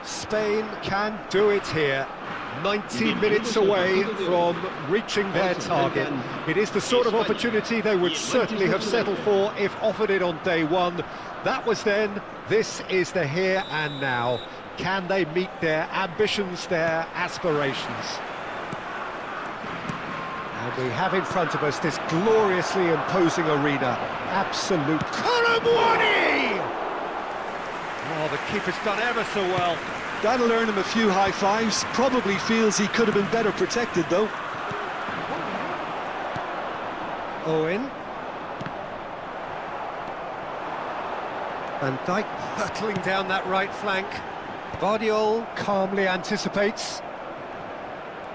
Spain can do it here. 90 minutes away from reaching their target. It is the sort of opportunity they would certainly have settled for if offered it on day one. That was then, this is the here and now. Can they meet their ambitions, their aspirations? And we have in front of us this gloriously imposing arena. Absolute Konami! Oh, the keeper's done ever so well. That'll earn him a few high fives. Probably feels he could have been better protected, though. Owen. Van Dijk hurtling down that right flank. Guardiola calmly anticipates.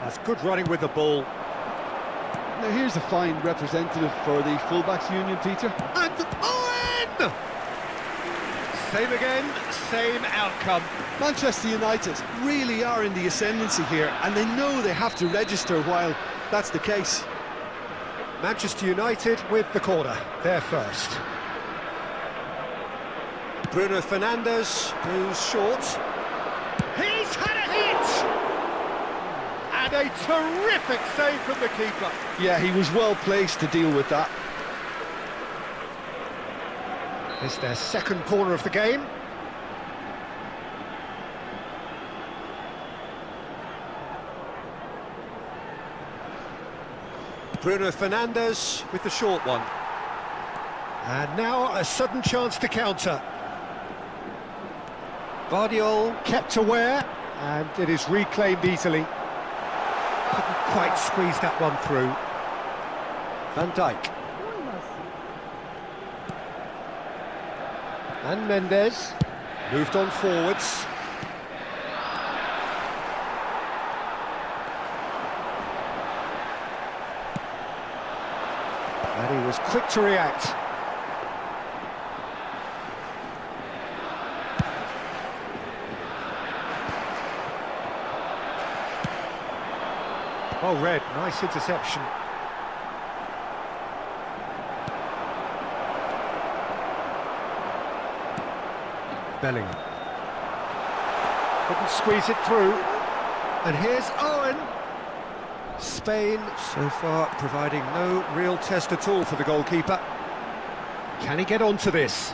That's good running with the ball. Now here's a fine representative for the fullbacks union, Peter. And Owen! Same again, same outcome. Manchester United really are in the ascendancy here, and they know they have to register while that's the case. Manchester United with the corner, they're first. Bruno Fernandes, who's short. He's had a hit! And a terrific save from the keeper. Yeah, he was well placed to deal with that. It's their second corner of the game. Bruno Fernandes with the short one. And now a sudden chance to counter. Guardiola kept aware, and it is reclaimed easily. Couldn't quite squeeze that one through. Van Dijk. And Mendes moved on forwards. And he was quick to react. Oh, Red, nice interception. Bellingham. Couldn't squeeze it through. And here's Owen. Spain, so far, providing no real test at all for the goalkeeper. Can he get onto this?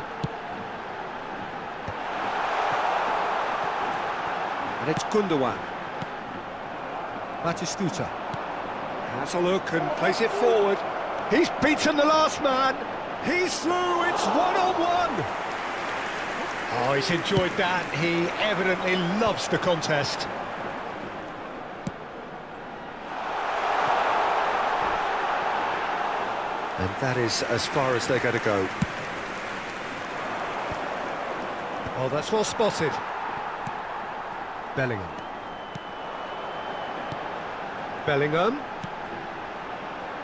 And it's Gundogan. Batistuta. Has a look and plays it forward. He's beaten the last man. He's through, it's one-on-one. Oh, he's enjoyed that. He evidently loves the contest. And that is as far as they're going to go. Oh, that's well spotted. Bellingham. Bellingham.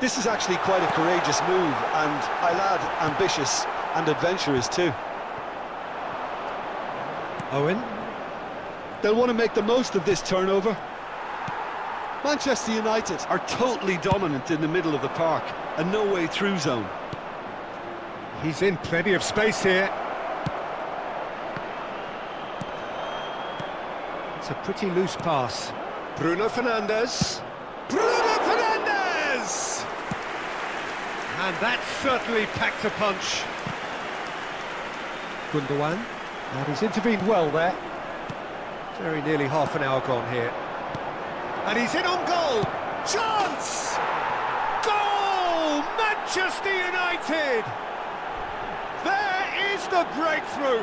This is actually quite a courageous move, and I'll add ambitious and adventurous too. Owen. They'll want to make the most of this turnover. Manchester United are totally dominant in the middle of the park, a no-way through zone. He's in plenty of space here. It's a pretty loose pass. Bruno Fernandes. Bruno Fernandes! And that certainly packed a punch. Gundogan. And he's intervened well there. Very nearly half an hour gone here. And he's in on goal! Chance! Goal! Manchester United! There is the breakthrough!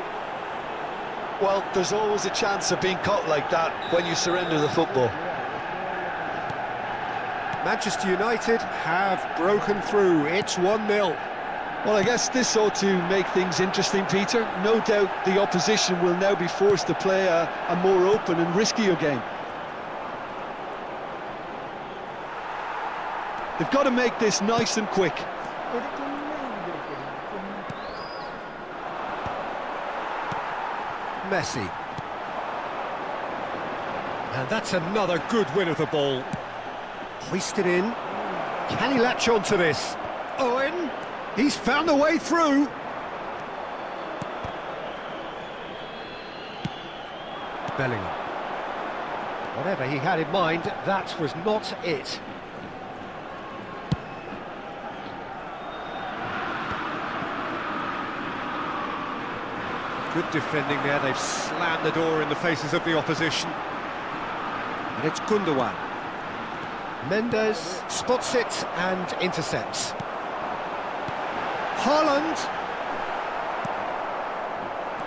Well, there's always a chance of being caught like that when you surrender the football. Manchester United have broken through. It's 1-0. Well, I guess this ought to make things interesting, Peter. No doubt the opposition will now be forced to play a more open and riskier game. They've got to make this nice and quick. Messi. And that's another good win of the ball. Hoisted in. Can he latch on to this? Owen. He's found a way through. Bellingham. Whatever he had in mind, that was not it. Good defending there, they've slammed the door in the faces of the opposition. And it's Gundogan. Mendes spots it and intercepts. Haaland.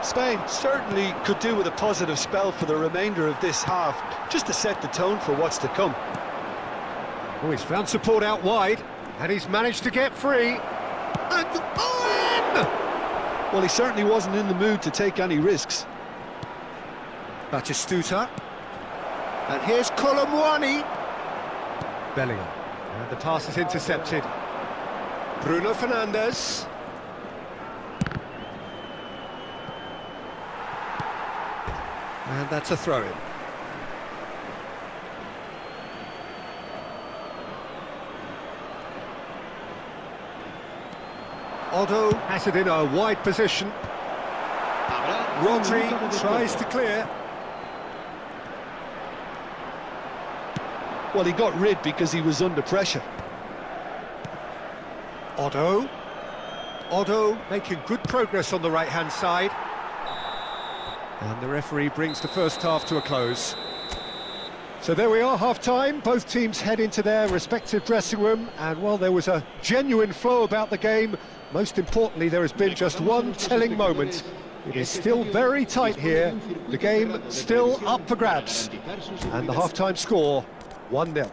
Spain certainly could do with a positive spell for the remainder of this half, just to set the tone for what's to come. Oh, he's found support out wide, and he's managed to get free. And on! Well, he certainly wasn't in the mood to take any risks. Batistuta. And here's Colomwani. Bellingham. And the pass is intercepted. Bruno Fernandes. And that's a throw-in. Otto has it in a wide position. Rodri tries to clear. Well, he got rid because he was under pressure. Otto making good progress on the right-hand side. And the referee brings the first half to a close. So there we are, half-time. Both teams head into their respective dressing room. And while there was a genuine flow about the game, most importantly, there has been just one telling moment. It is still very tight here. The game still up for grabs. And the half-time score, 1-0.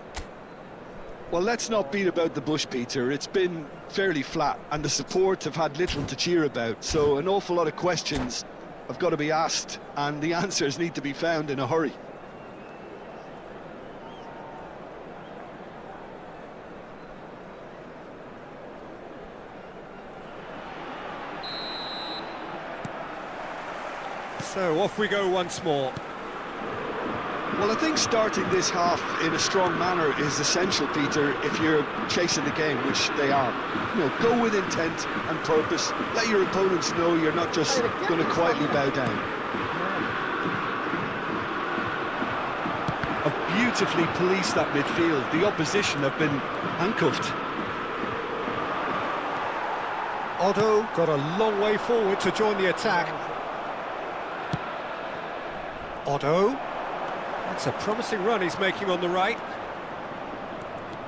Well, let's not beat about the bush, Peter. It's been fairly flat, and the support have had little to cheer about. So an awful lot of questions have got to be asked, and the answers need to be found in a hurry. So off we go once more. Well, I think starting this half in a strong manner is essential, Peter, if you're chasing the game, which they are. You know, go with intent and purpose. Let your opponents know you're not just going to quietly bow down. Have beautifully policed that midfield. The opposition have been handcuffed. Otto got a long way forward to join the attack. Otto. That's a promising run he's making on the right.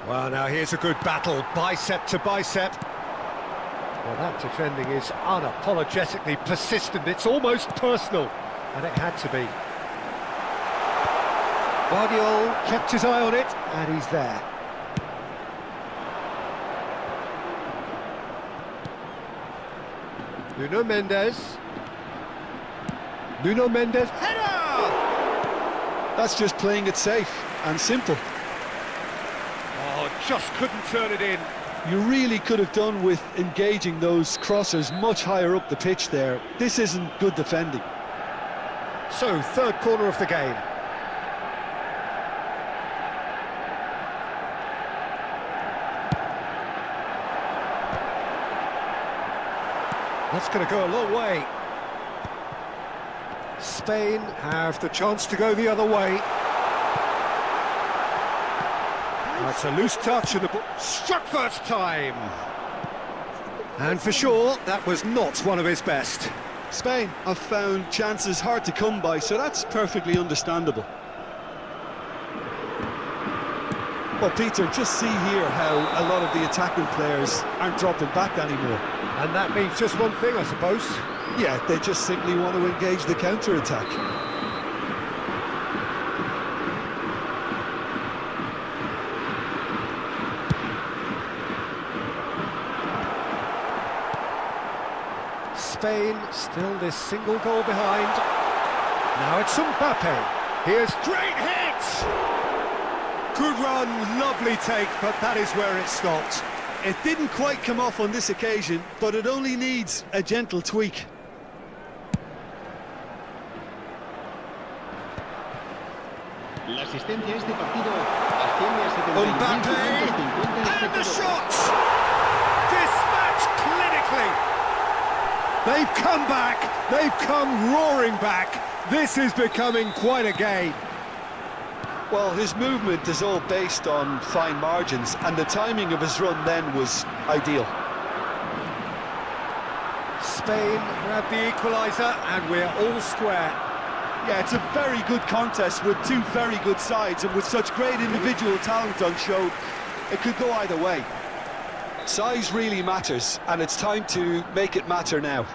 Well, now here's a good battle, bicep to bicep. Well, that defending is unapologetically persistent. It's almost personal, and it had to be. Guardiola kept his eye on it, and he's there. Nuno Mendes, header! That's just playing it safe and simple. Oh, just couldn't turn it in. You really could have done with engaging those crossers much higher up the pitch there. This isn't good defending. So, third corner of the game. That's going to go a long way. Spain have the chance to go the other way. That's a loose touch and the ball struck first time. And for sure, that was not one of his best. Spain have found chances hard to come by, so that's perfectly understandable. Well, Peter, just see here how a lot of the attacking players aren't dropping back anymore. And that means just one thing, I suppose. Yeah, they just simply want to engage the counter-attack. Spain still this single goal behind. Now it's Mbappe. Here's great hit! Good run, lovely take, but that is where it stopped. It didn't quite come off on this occasion, but it only needs a gentle tweak. Mbappe, and the shot! Dispatched clinically! They've come back, they've come roaring back. This is becoming quite a game. Well, his movement is all based on fine margins, and the timing of his run then was ideal. Spain grab the equaliser, and we're all square. Yeah, it's a very good contest with two very good sides, and with such great individual talent on show, it could go either way. Size really matters, and it's time to make it matter now.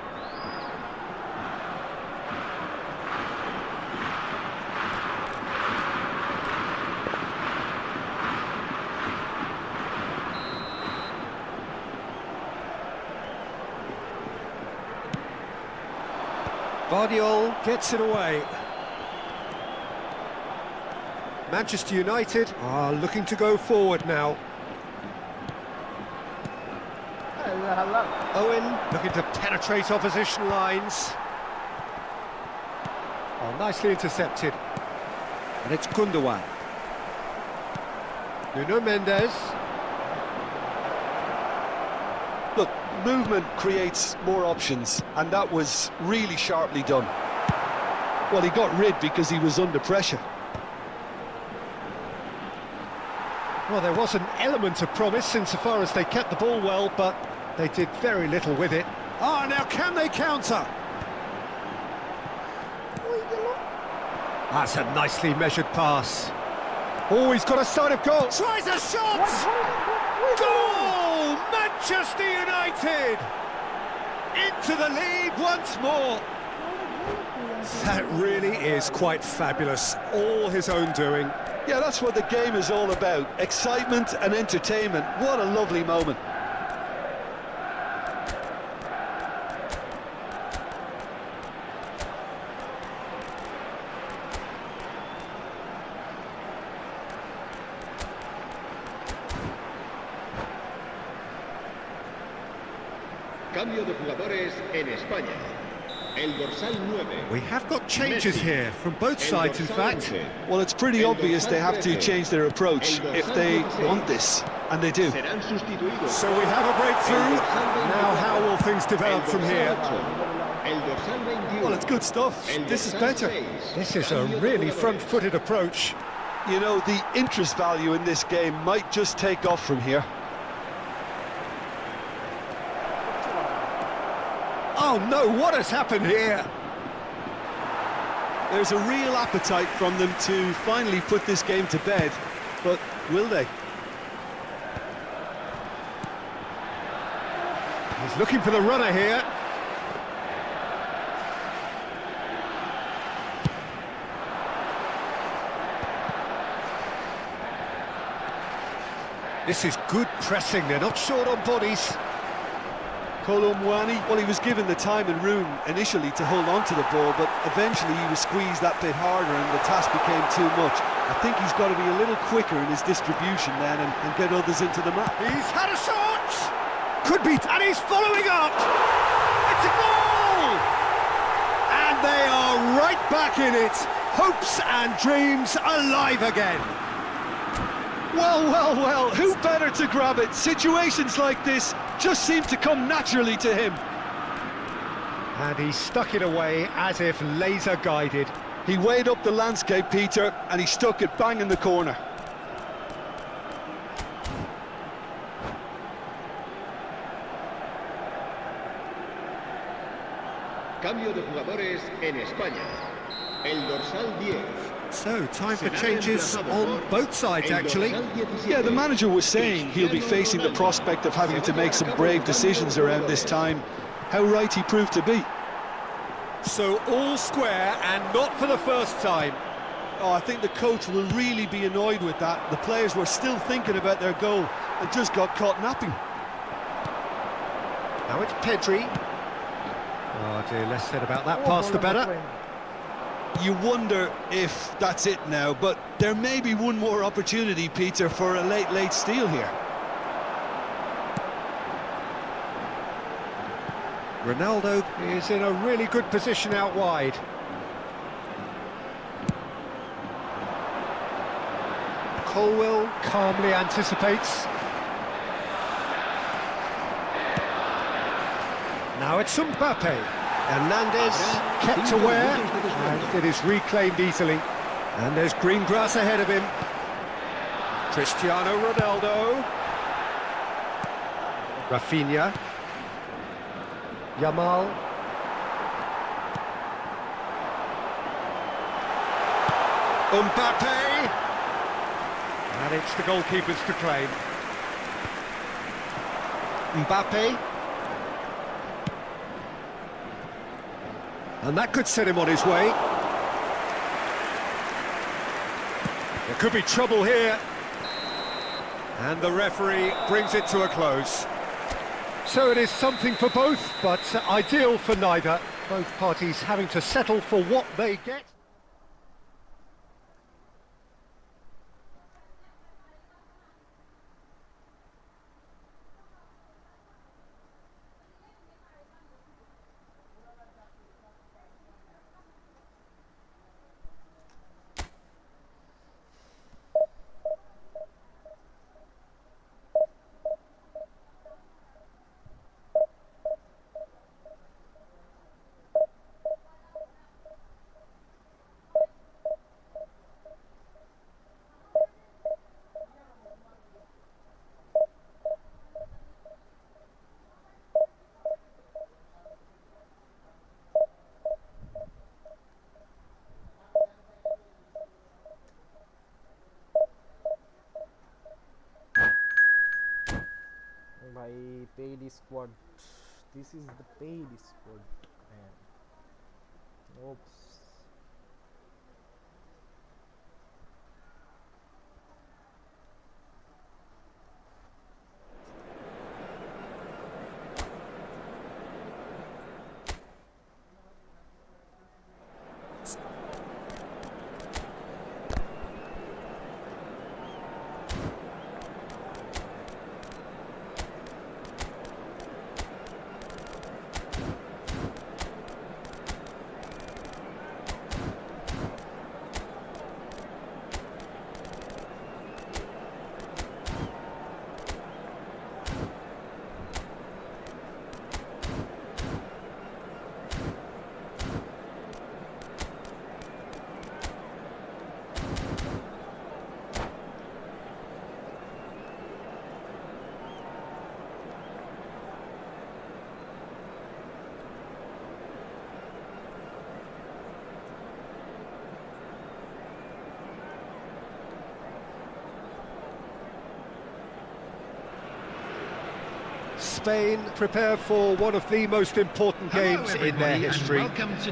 Guardiola gets it away. Manchester United are looking to go forward now. Owen looking to penetrate opposition lines. Oh, nicely intercepted. And it's Gundogan. Nuno Mendes. Look, movement creates more options, and that was really sharply done. Well, he got rid because he was under pressure. Well, there was an element of promise insofar as they kept the ball well, but they did very little with it. Ah, now can they counter? That's a nicely measured pass. Oh, he's got a sight of goal. Tries a shot! Goal! Manchester United! Into the lead once more. That really is quite fabulous. All his own doing. Yeah, that's what the game is all about. Excitement and entertainment. What a lovely moment. Cambio de jugadores en España. El dorsal 9. We have got changes here from both sides, in fact. Well, it's pretty obvious they have to change their approach if they want this, and they do. So we have a breakthrough. Now how will things develop from here? Well, it's good stuff. This is better. This is a really front-footed approach. You know, the interest value in this game might just take off from here. Oh no, what has happened here? There's a real appetite from them to finally put this game to bed, but will they? He's looking for the runner here. This is good pressing, they're not short on bodies. Kolomwani, well, he was given the time and room initially to hold on to the ball, but eventually he was squeezed that bit harder and the task became too much. I think he's got to be a little quicker in his distribution then and get others into the map. He's had a shot! Could be, and he's following up! It's a goal! And they are right back in it. Hopes and dreams alive again. Well, well, well, who better to grab it? Situations like this just seem to come naturally to him. And he stuck it away as if laser guided. He weighed up the landscape, Peter, and he stuck it bang in the corner. Cambio de jugadores en España. El dorsal 10. So, time for changes on both sides, actually. Yeah, the manager was saying he'll be facing the prospect of having to make some brave decisions around this time. How right he proved to be. So, all square and not for the first time. Oh, I think the coach will really be annoyed with that. The players were still thinking about their goal and just got caught napping. Now it's Pedri. Oh dear, less said about that pass the better. You wonder if that's it now, but there may be one more opportunity, Peter, for a late steal here. Ronaldo is in a really good position out wide. Colwill calmly anticipates. Now Now it's Mbappe. Hernandez kept aware, and it is reclaimed easily. And there's green grass ahead of him. Cristiano Ronaldo. Rafinha. Yamal. Mbappe. And it's the goalkeepers to claim. Mbappe. And that could set him on his way. There could be trouble here. And the referee brings it to a close. So it is something for both, but ideal for neither. Both parties having to settle for what they get. My paid squad. This is the paid squad, man. Oops. Spain prepare for one of the most important games in their history.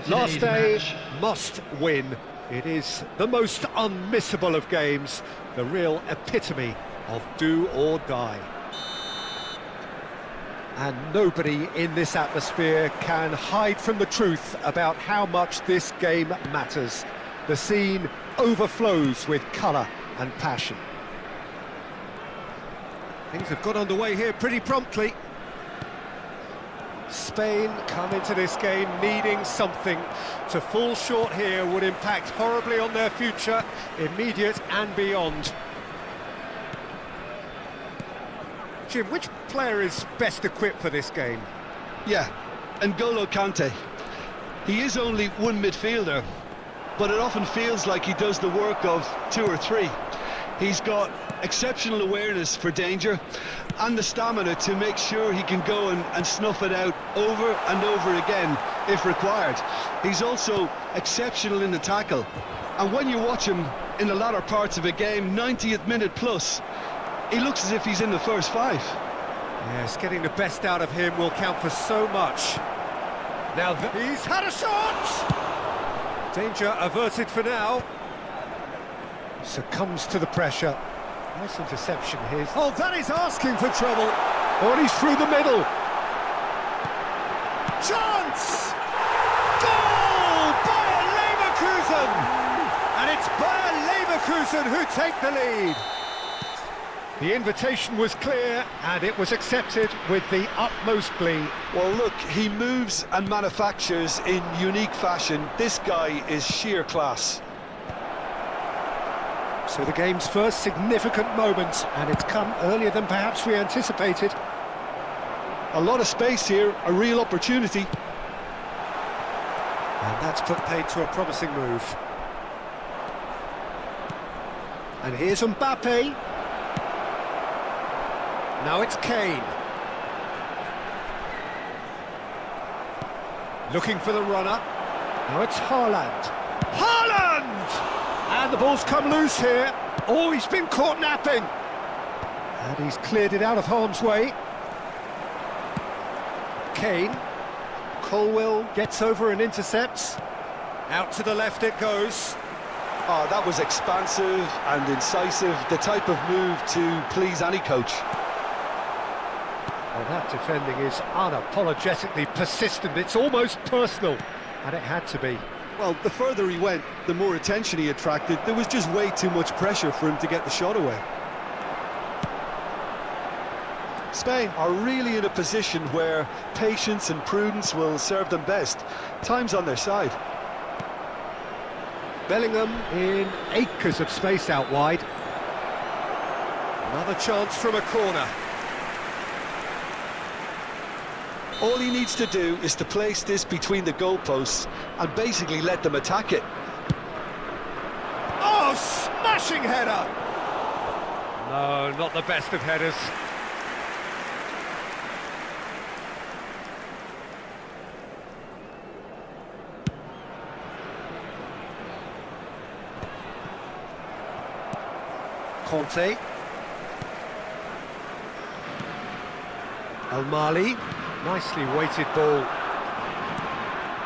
Last day, must win. It is the most unmissable of games, the real epitome of do or die. And nobody in this atmosphere can hide from the truth about how much this game matters. The scene overflows with colour and passion. Things have got underway here pretty promptly. Spain come into this game needing something. To fall short here would impact horribly on their future, immediate and beyond. Jim, which player is best equipped for this game? Yeah, N'Golo Kante. He is only one midfielder, but it often feels like he does the work of two or three. He's got exceptional awareness for danger and the stamina to make sure he can go and snuff it out over and over again if required. He's also exceptional in the tackle, and when you watch him in the latter parts of a game, 90th minute plus, he looks as if he's in the first five. Yes, getting the best out of him will count for so much. Now he's had a shot! Danger averted for now. Succumbs to the pressure. Nice interception here. Oh, that is asking for trouble. Oh, and he's through the middle. Chance! Goal! Bayer Leverkusen! And it's Bayer Leverkusen who take the lead. The invitation was clear, and it was accepted with the utmost glee. Well, look, he moves and manufactures in unique fashion. This guy is sheer class. So the game's first significant moment, and it's come earlier than perhaps we anticipated. A lot of space here, a real opportunity. And that's put paid to a promising move. And here's Mbappe. Now it's Kane. Looking for the runner. Now it's Haaland. Haaland! And the ball's come loose here. Oh, he's been caught napping. And he's cleared it out of harm's way. Kane. Colwill gets over and intercepts. Out to the left it goes. Oh, that was expansive and incisive, the type of move to please any coach. Well, that defending is unapologetically persistent. It's almost personal, and it had to be. Well, the further he went, the more attention he attracted. There was just way too much pressure for him to get the shot away. Spain are really in a position where patience and prudence will serve them best. Time's on their side. Bellingham in acres of space out wide. Another chance from a corner. All he needs to do is to place this between the goalposts and basically let them attack it. Oh, smashing header! No, not the best of headers. Conte. Al-Mali, nicely weighted ball.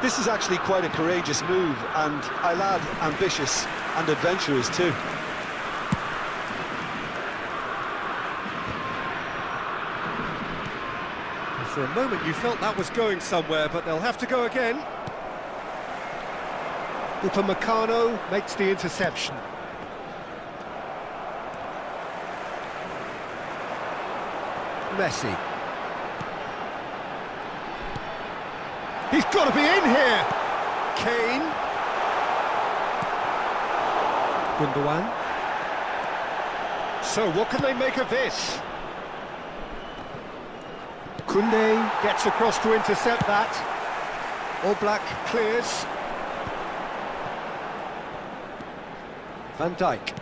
This is actually quite a courageous move, and I'll add ambitious and adventurous too. For a moment you felt that was going somewhere, but they'll have to go again. Upamecano makes the interception. Messi. He's got to be in here! Kane. Gundogan. So what can they make of this? Koundé gets across to intercept that. Oblak clears. Van Dijk.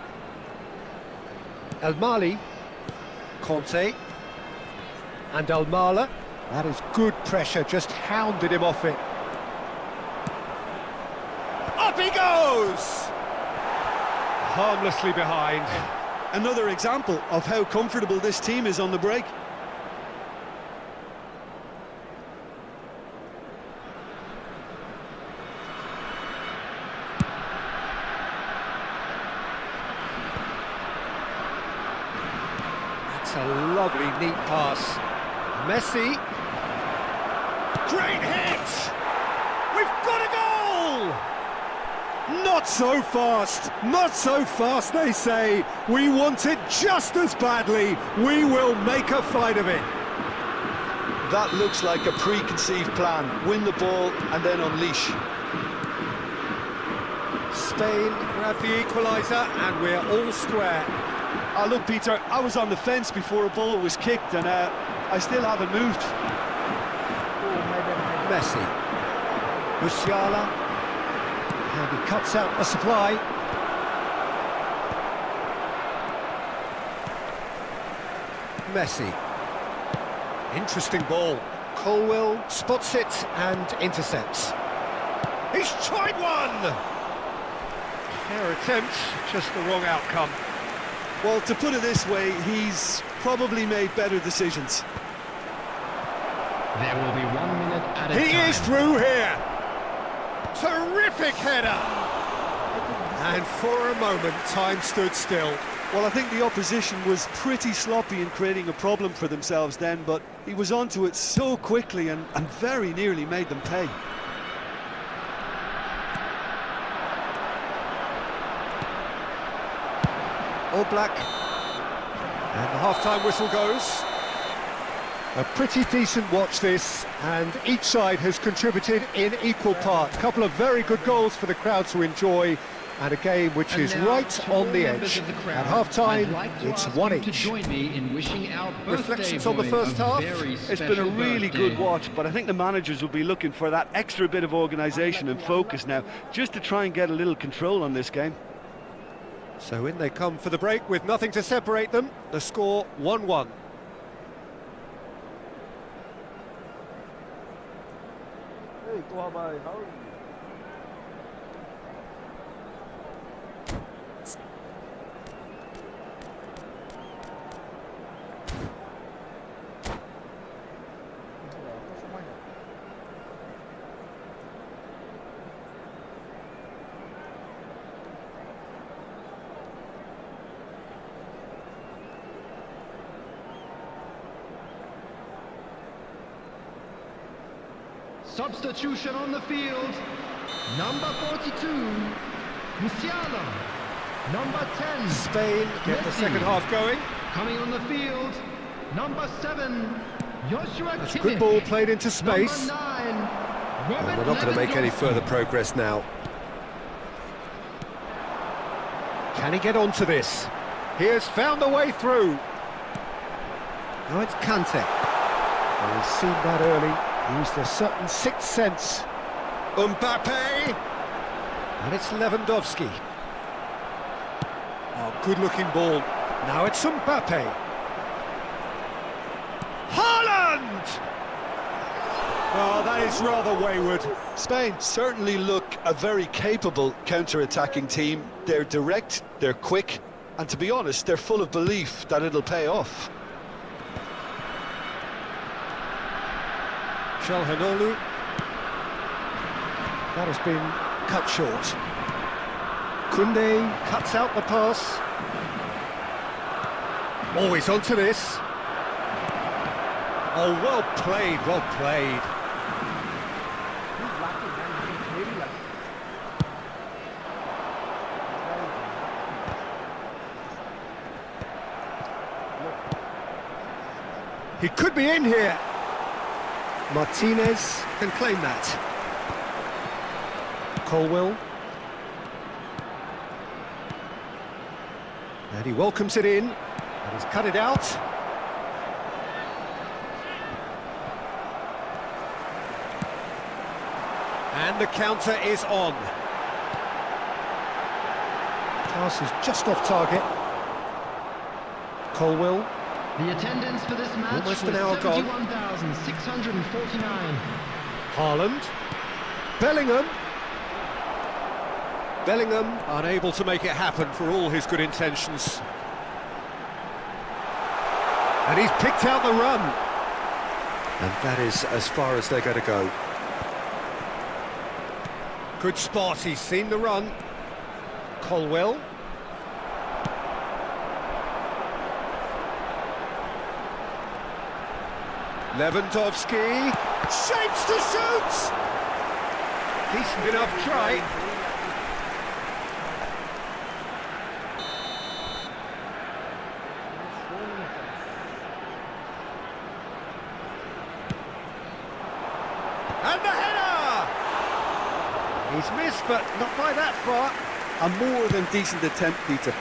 Al-Mali. Conte. And Almala, that is good pressure, just hounded him off it. Up he goes! Harmlessly behind. Another example of how comfortable this team is on the break. That's a lovely, neat pass. Messi. Great hit! We've got a goal! Not so fast, not so fast, they say. We want it just as badly. We will make a fight of it. That looks like a preconceived plan. Win the ball and then unleash. Spain grab the equaliser and we're all square. Look, Peter, I was on the fence before a ball was kicked and I still haven't moved. Messi. Musiala. And he cuts out the supply. Messi. Interesting ball. Colwill spots it and intercepts. He's tried one! Fair attempt, just the wrong outcome. Well, to put it this way, he's probably made better decisions. There will be 1 minute at a time. He is through here! Terrific header! And for a moment, time stood still. Well, I think the opposition was pretty sloppy in creating a problem for themselves then, but he was onto it so quickly and very nearly made them pay. Oblak. And the half-time whistle goes. A pretty decent watch this, and each side has contributed in equal part. A couple of very good goals for the crowd to enjoy, and a game which is right on the edge. At half-time, it's 1 each. Join me in wishing our Reflections on the first half? It's been a really good watch, but I think the managers will be looking for that extra bit of organisation and focus now, just to try and get a little control on this game. So in they come for the break with nothing to separate them. The score 1-1. Hey, Tuha bhai, how are you? Substitution on the field. Number 42, Musiala. Number 10, Spain get the second half going. coming on the field. Number 7, Joshua That's Kimmich. good ball played into space. Number 9, And Robert we're not going to make any Lewandowski. further progress now. Can he get onto this? He has found a way through. Now it's Kante. Well, he's seen that early. Used a certain sixth sense. Mbappe! And it's Lewandowski. Oh, good-looking ball. Now it's Mbappe. Haaland! Oh, that is rather wayward. Spain certainly look a very capable counter-attacking team. They're direct, they're quick, and to be honest, they're full of belief that it'll pay off. Çalhanoğlu. That has been cut short. Koundé cuts out the pass. Always onto this. Oh, well played, well played. He's lucky, man. He's very lucky. He could be in here. Martinez can claim that. Colwell. And he welcomes it in. And he's cut it out. And the counter is on. Pass is just off target. Colwell. The attendance for this match Almost was an hour gone. 71,649. Haaland. Bellingham. Bellingham unable to make it happen for all his good intentions. And he's picked out the run. And that is as far as they're going to go. Good spot, he's seen the run. Colwell. Lewandowski. Shapes to shoot! Decent enough try. And the header! He's missed, but not by that far. A more than decent attempt, Peter.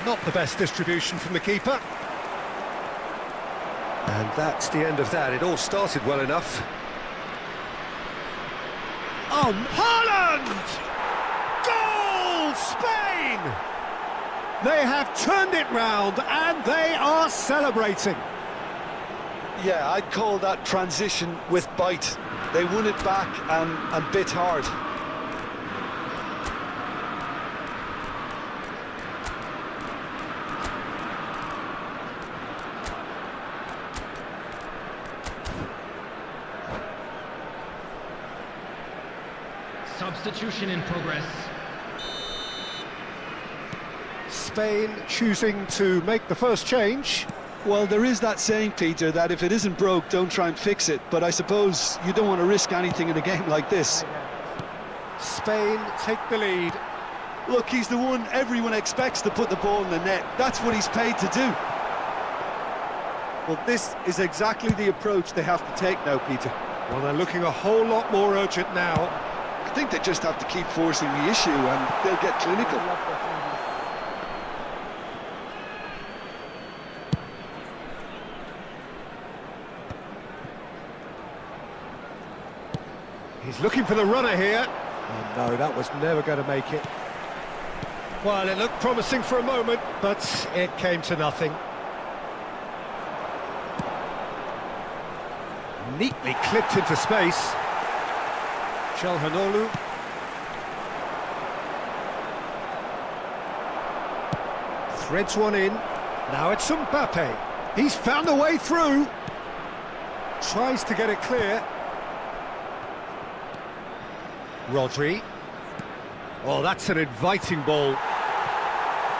Not the best distribution from the keeper. And that's the end of that. It all started well enough. Oh, Haaland! Goal! Spain! They have turned it round and they are celebrating. Yeah, I'd call that transition with bite. They won it back and bit hard. Substitution in progress. Spain choosing to make the first change. Well, there is that saying, Peter, that if it isn't broke, don't try and fix it. But I suppose you don't want to risk anything in a game like this. Spain take the lead. Look, he's the one everyone expects to put the ball in the net. That's what he's paid to do. Well, this is exactly the approach they have to take now, Peter. Well, they're looking a whole lot more urgent now. I think they just have to keep forcing the issue and they'll get clinical. He's looking for the runner here. Oh no, that was never going to make it. Well, it looked promising for a moment, but it came to nothing. Neatly clipped into space. Çalhanoğlu. Threads one in. Now it's Mbappe. He's found a way through. Tries to get it clear. Rodri. Oh, that's an inviting ball.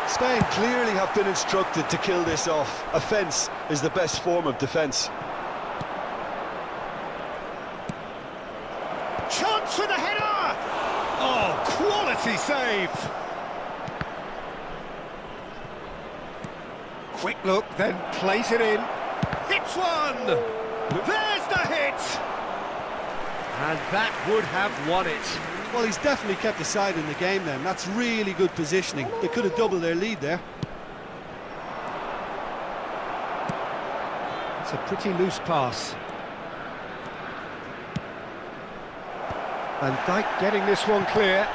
Spain clearly have been instructed to kill this off. Offence is the best form of defence. Chance for the header! Oh, quality save! Quick look, then plays it in. Hits one! There's the hit! And that would have won it. Well, he's definitely kept the side in the game then. That's really good positioning. They could have doubled their lead there. It's a pretty loose pass. Van Dijk getting this one clear.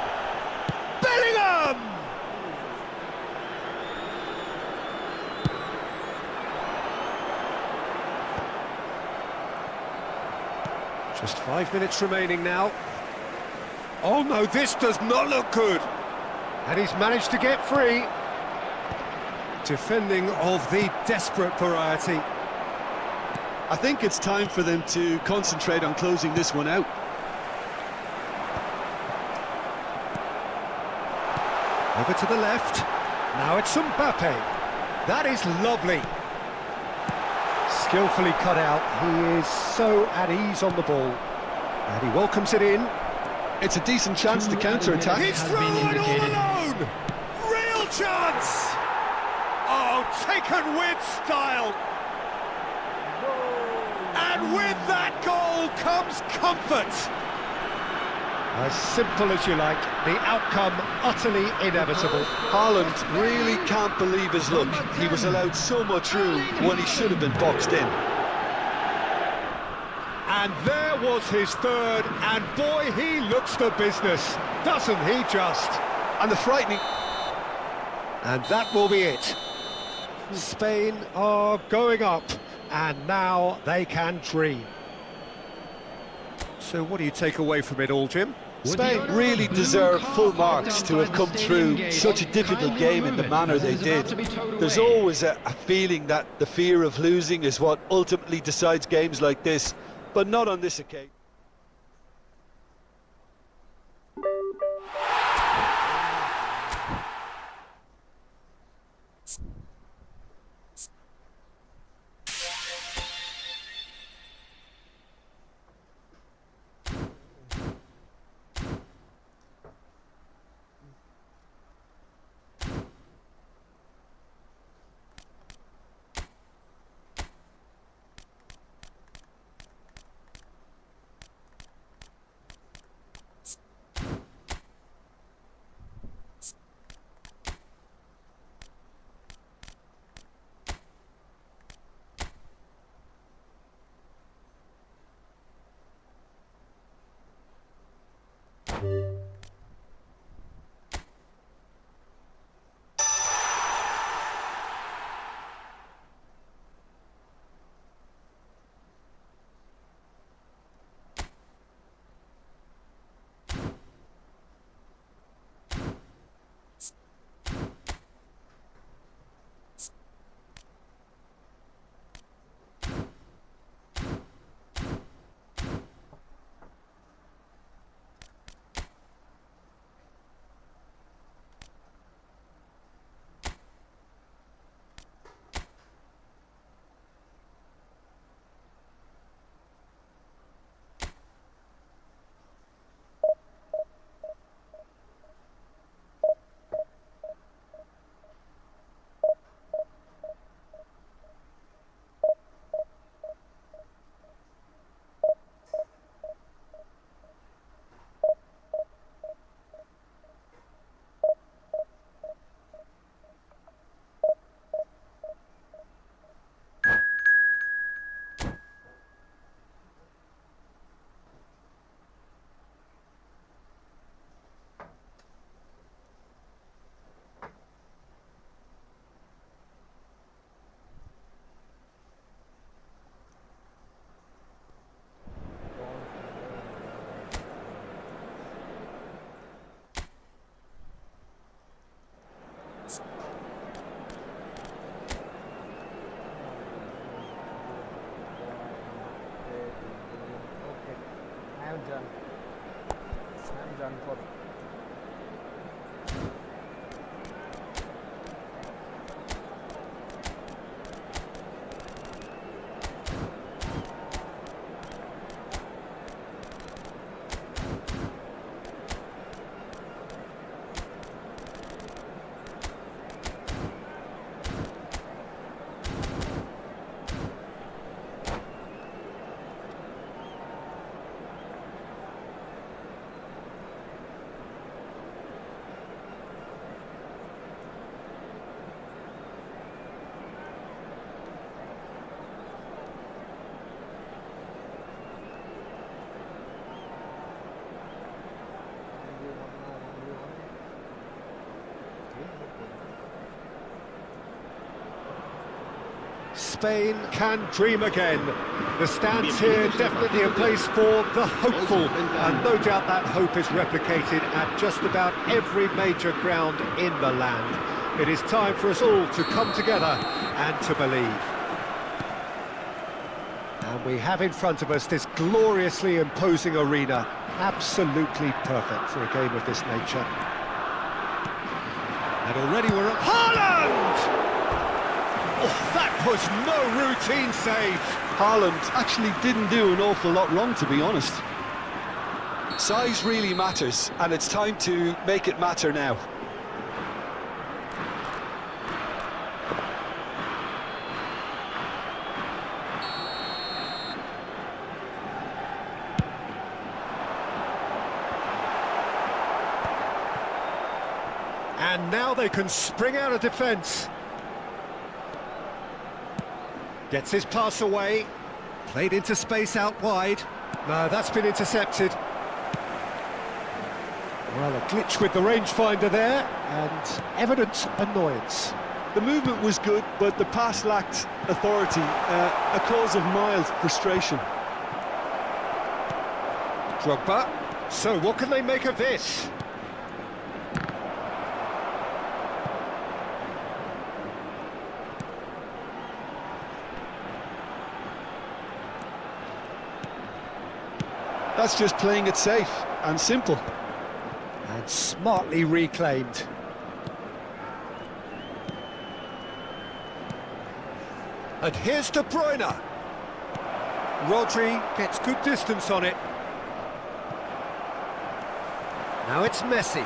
Bellingham! Just 5 minutes remaining now. Oh no, this does not look good. And he's managed to get free. Defending of the desperate variety. I think it's time for them to concentrate on closing this one out. Over to the left. Now it's Mbappe. That is lovely. Skillfully cut out. He is so at ease on the ball. And he welcomes it in. It's a decent chance to counter-attack. He's through and all alone! Real chance! Oh, taken with style! And with that goal comes comfort! As simple as you like, the outcome utterly inevitable. Haaland really can't believe his luck. He was allowed so much room when he should have been boxed in. And there was his third, and boy, he looks the business, doesn't he just? And the frightening... And that will be it. Spain are going up, and now they can dream. So what do you take away from it all, Jim? Spain really deserve full marks to have come through such a difficult game in the manner they did. There's always a feeling that the fear of losing is what ultimately decides games like this, but not on this occasion. Spain can dream again. The stands here definitely a place for the hopeful, and no doubt that hope is replicated at just about every major ground in the land. It is time for us all to come together and to believe. And we have in front of us this gloriously imposing arena, absolutely perfect for a game of this nature. And already we're at Haaland! Oh, that was no routine save. Haaland actually didn't do an awful lot wrong, to be honest. Size really matters, and it's time to make it matter now. And now they can spring out of defence. Gets his pass away. Played into space out wide. No, that's been intercepted. Well, a glitch with the rangefinder there, and evident annoyance. The movement was good, but the pass lacked authority, a cause of mild frustration. Drogba. So what can they make of this? That's just playing it safe and simple. And smartly reclaimed. And here's De Bruyne. Rodri gets good distance on it. Now it's Messi.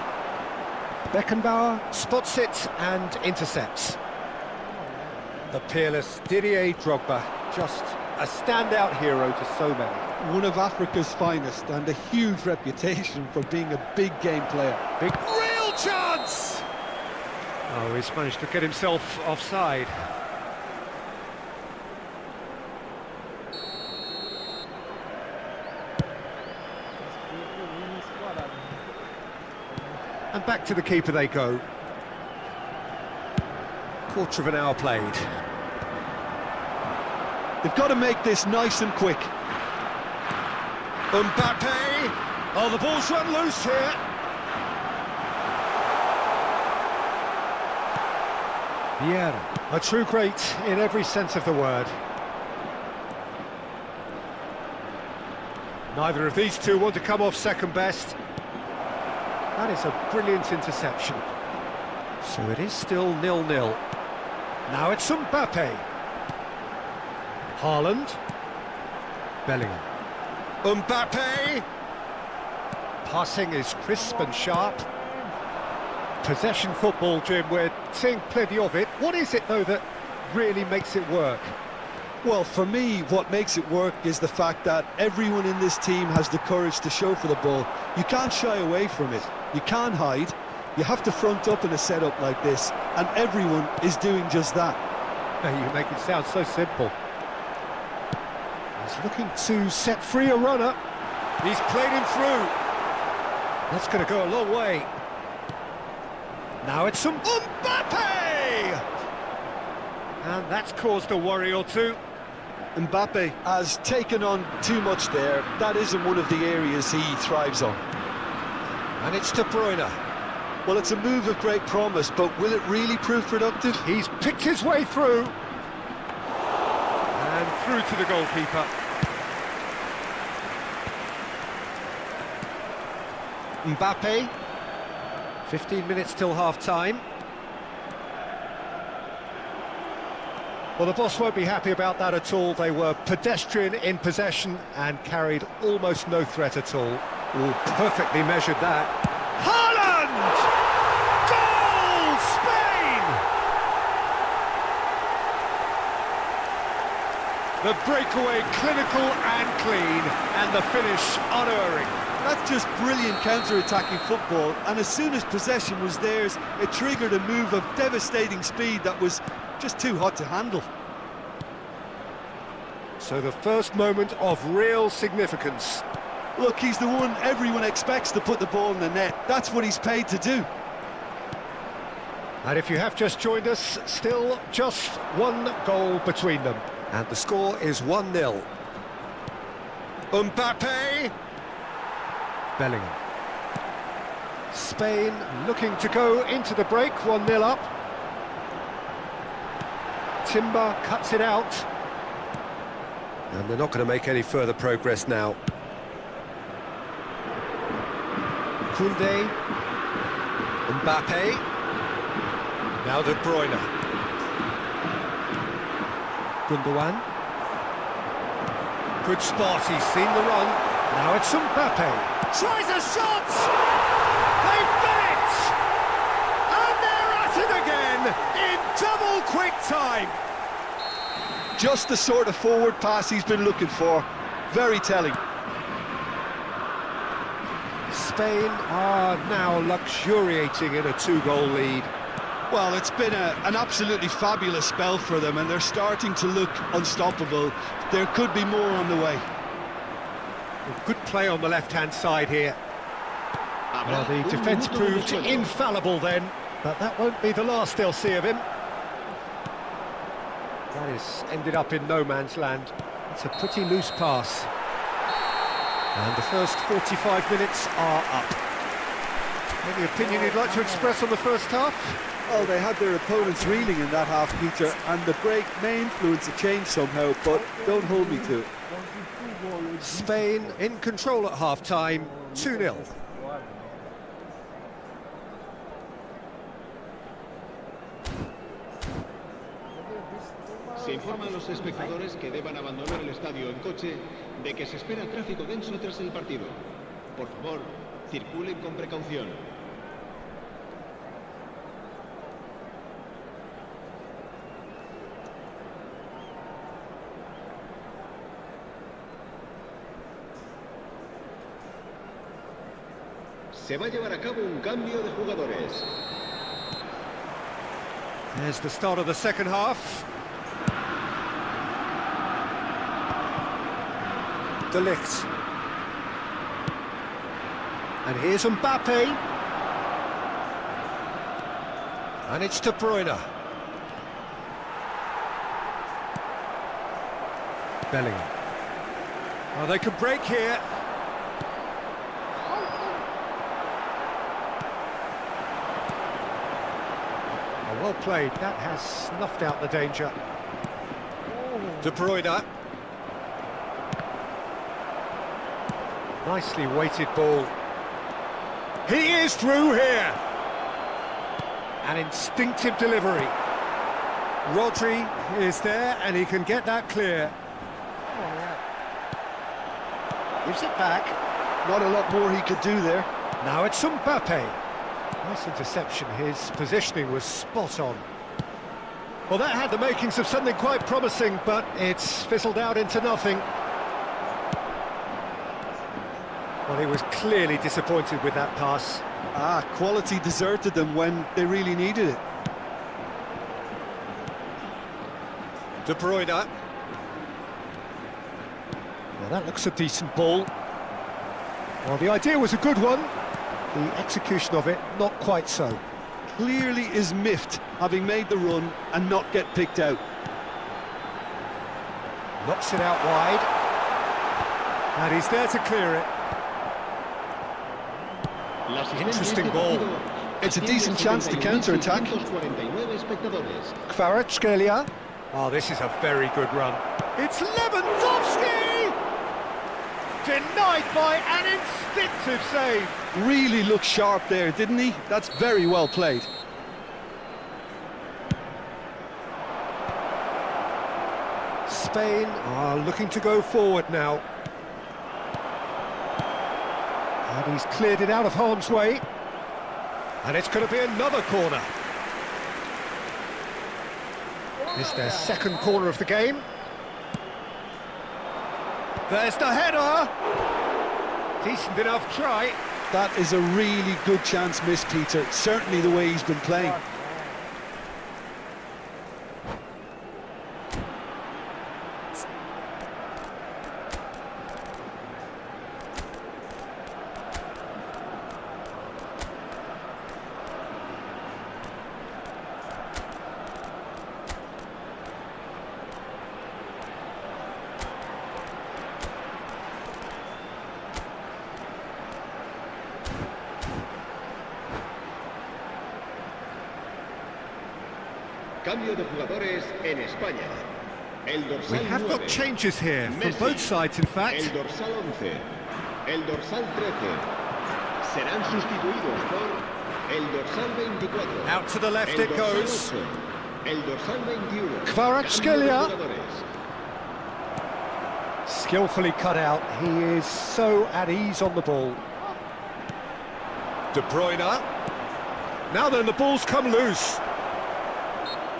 Beckenbauer spots it and intercepts. The peerless Didier Drogba, just a standout hero to so many. One of Africa's finest and a huge reputation for being a big game player. Big real chance! Oh, he's managed to get himself offside. And back to the keeper they go. Quarter of an hour played. They've got to make this nice and quick. Mbappe! Oh, the ball's run loose here. Vieira, a true great in every sense of the word. Neither of these two want to come off second best. That is a brilliant interception. So it is still 0-0. Now it's Mbappe. Haaland. Bellingham. Mbappe! Passing is crisp and sharp. Possession football, Jim, we're seeing plenty of it. What is it, though, that really makes it work? Well, for me, what makes it work is the fact that everyone in this team has the courage to show for the ball. You can't shy away from it. You can't hide. You have to front up in a setup like this, and everyone is doing just that. You make it sound so simple. He's looking to set free a runner. He's played him through. That's going to go a long way. Now it's some Mbappe! And that's caused a worry or two. Mbappe has taken on too much there. That isn't one of the areas he thrives on. And it's De Bruyne. Well, it's a move of great promise, but will it really prove productive? He's picked his way through. And through to the goalkeeper. Mbappe. 15 minutes till half-time. Well, the boss won't be happy about that at all. They were pedestrian in possession and carried almost no threat at all. Ooh, perfectly measured that. Haaland! Goal! Spain! The breakaway clinical and clean, and the finish unerring. That's just brilliant counter-attacking football, and as soon as possession was theirs, it triggered a move of devastating speed that was just too hot to handle. So the first moment of real significance. Look, he's the one everyone expects to put the ball in the net. That's what he's paid to do. And if you have just joined us, still just one goal between them. And the score is 1-0. Mbappe. Bellingham. Spain looking to go into the break, 1-0 up. Timber cuts it out. And they're not going to make any further progress now. Koundé. Mbappe. Now De Bruyne. Gundogan. Good spot, he's seen the run. Now it's Mbappe. Tries a shot! They've done it! And they're at it again in double quick time. Just the sort of forward pass he's been looking for. Very telling. Spain are now luxuriating in a 2-goal lead. Well, it's been an absolutely fabulous spell for them, and they're starting to look unstoppable. There could be more on the way. Good play on the left-hand side here. Well, the defence proved infallible then, but that won't be the last they'll see of him. That is ended up in no man's land. It's a pretty loose pass. And the first 45 minutes are up. Any opinion you'd like to express on the first half? Well, they had their opponents reeling in that half, Peter, and the break may influence a change somehow, but don't hold me to it. Spain in control at half-time, 2-0. Se informa a los espectadores que deban abandonar el estadio en coche de que se espera tráfico denso tras el partido. Por favor, circulen con precaución. Se va a llevar a cabo un cambio de jugadores. There's the start of the second half. De Ligt. And here's Mbappe. And it's De Bruyne. Bellingham. Oh, they could break here. Oh, well played. That has snuffed out the danger. De Bruyne. Nicely weighted ball. He is through here. An instinctive delivery. Rodri is there and he can get that clear. Gives it back. Not a lot more he could do there. Now it's Mbappe. Nice interception. His positioning was spot on. Well, that had the makings of something quite promising, but it's fizzled out into nothing. Well, he was clearly disappointed with that pass. Quality deserted them when they really needed it. De Bruyne. Now that looks a decent ball. Well, the idea was a good one. The execution of it, not quite so. Clearly is miffed, having made the run and not get picked out. Knocks it out wide. And he's there to clear it. Interesting ball. It's a decent chance to counter-attack. Kvaratskhelia. Oh, this is a very good run. It's Lewandowski! Denied by an instinctive save. Really looked sharp there, didn't he? That's very well played. Spain are looking to go forward now. And he's cleared it out of harm's way. And it's going to be another corner. It's their second corner of the game. There's the header. Decent enough try. That is a really good chance missed, Peter. Certainly the way he's been playing. Cambio de jugadores en España. El We dorsal have 9, got changes here from Messi. both sides, in El fact. dorsal 11, el dorsal 13. Serán sustituidos por el dorsal 24. Out to the left el it dorsal goes. 8, el dorsal 21. Kvaratskhelia. Cambio de jugadores. Skillfully cut out. He is so at ease on the ball. De Bruyne. Now then, the ball's come loose.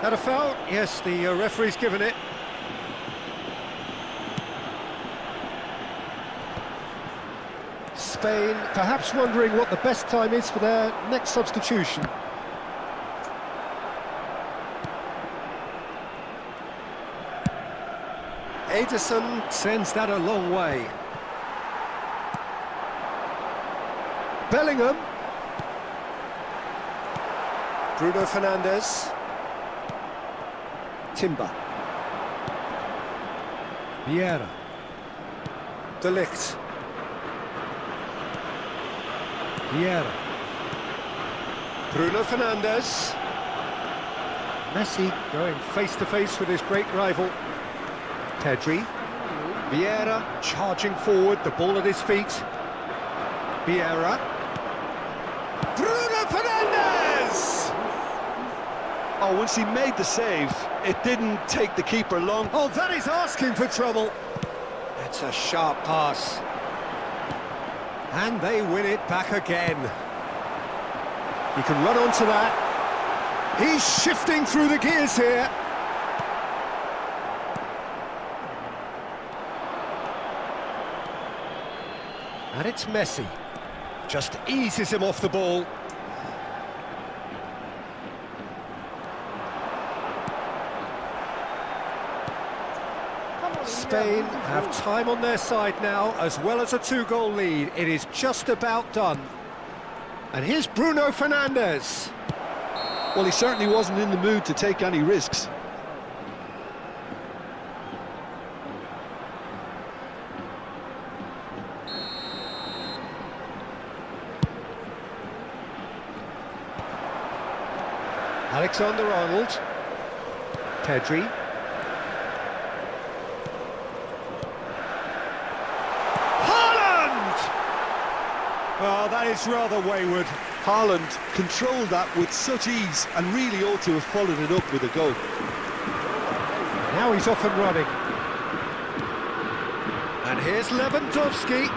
That a foul? Yes, the referee's given it. Spain perhaps wondering what the best time is for their next substitution. Ederson sends that a long way. Bellingham. Bruno Fernandes. Timber. Vieira. De Ligt. Vieira. Bruno Fernandes. Messi going face-to-face with his great rival. Pedri. Vieira charging forward, the ball at his feet. Vieira. Bruno Fernandes! Oh, once he made the save, it didn't take the keeper long. Oh, that is asking for trouble. That's a sharp pass. And they win it back again. He can run onto that. He's shifting through the gears here. And it's Messi. Just eases him off the ball. Spain have time on their side now, as well as a two-goal lead. It is just about done. And here's Bruno Fernandes. Well, he certainly wasn't in the mood to take any risks. Alexander-Arnold. Pedri. Haaland! Oh, that is rather wayward. Haaland controlled that with such ease and really ought to have followed it up with a goal. Now he's off and running. And here's Lewandowski.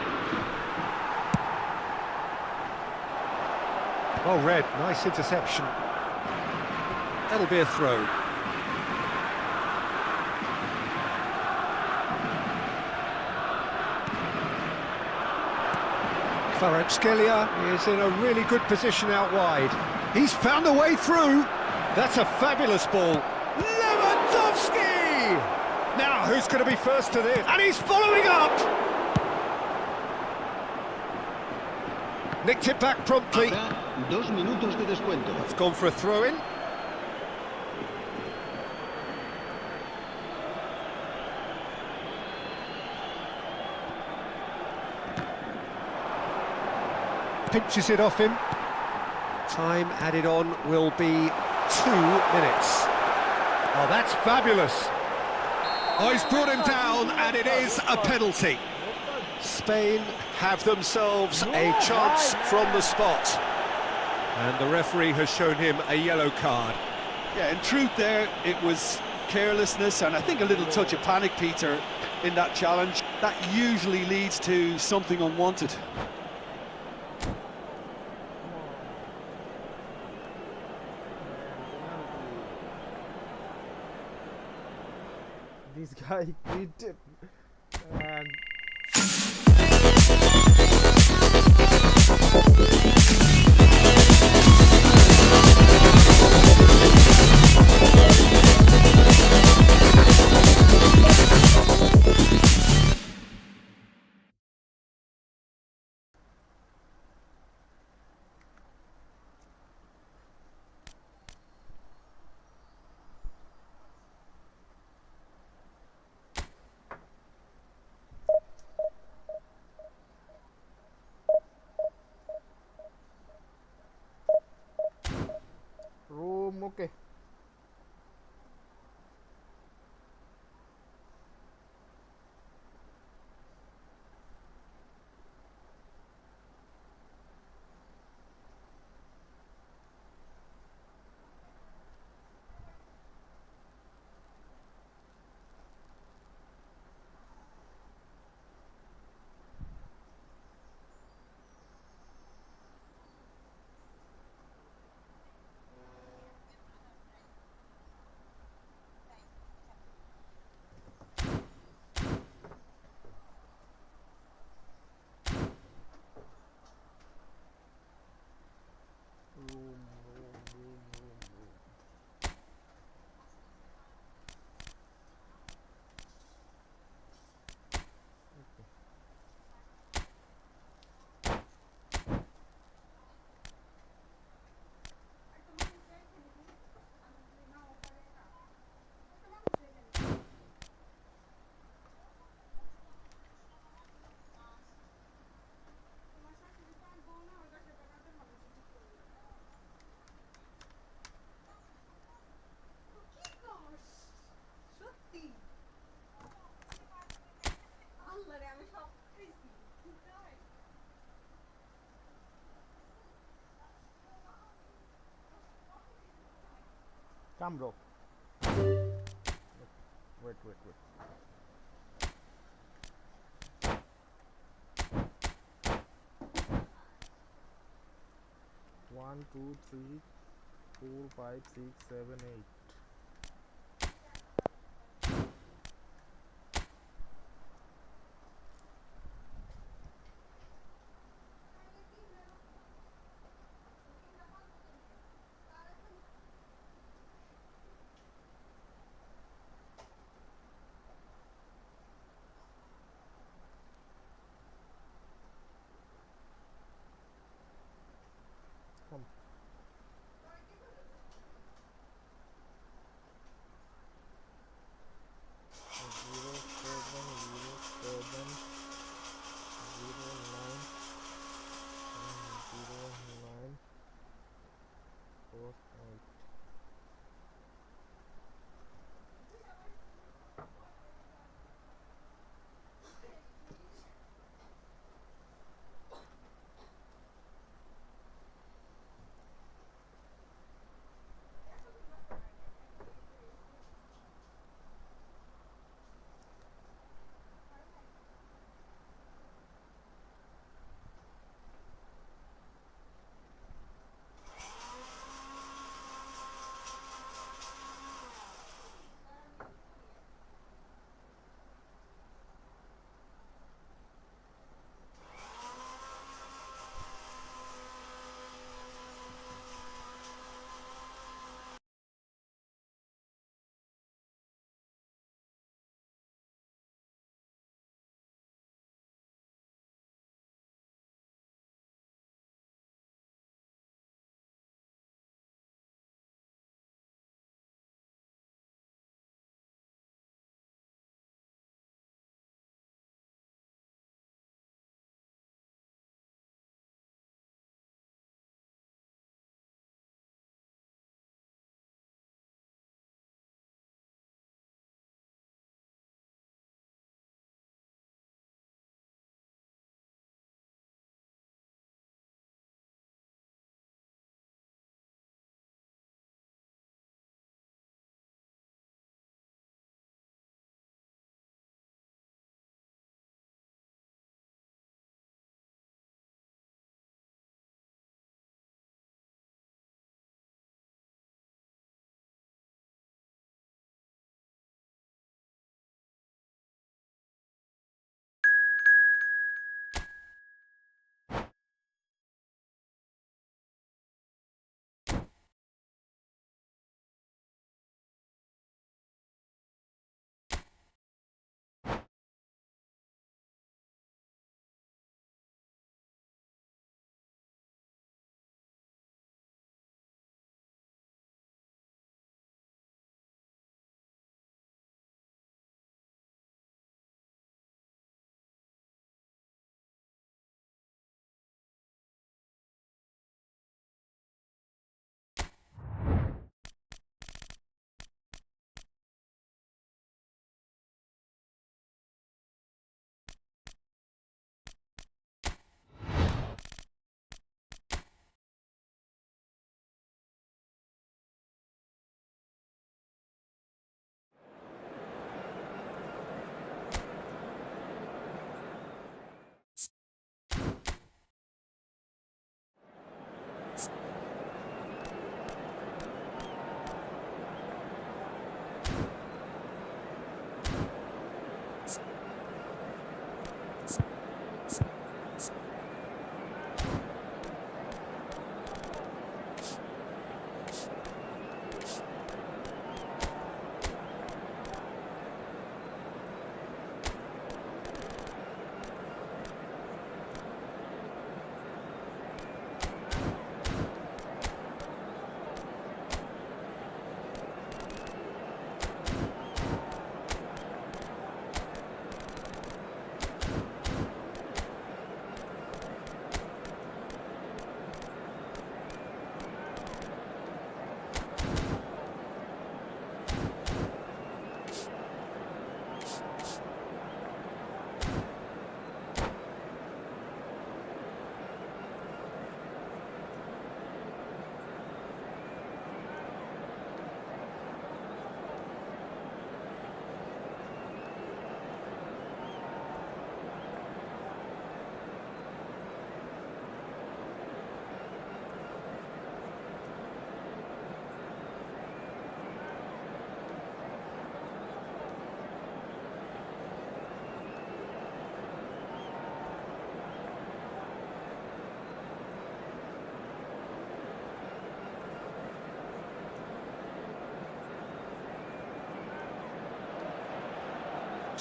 Oh, Red, nice interception. That'll be a throw. Kvaratskhelia is in a really good position out wide. He's found a way through. That's a fabulous ball. Lewandowski! Now, who's going to be first to this? And he's following up! Nicked it back promptly. Habrá 2 minutos de descuento. It's gone for a throw-in. Pinches it off him. Time added on will be 2 minutes. Oh, that's fabulous. Oh, he's brought him down, and it is a penalty. Spain have themselves a chance from the spot. And the referee has shown him a yellow card. Yeah, in truth there, it was carelessness and I think a little touch of panic, Peter, in that challenge. That usually leads to something unwanted. This guy quit and room okay. Come, bro. Wait. 1, 2, 3, 4, 5, 6, 7, 8. Come. Zero 7 0 9 4 8.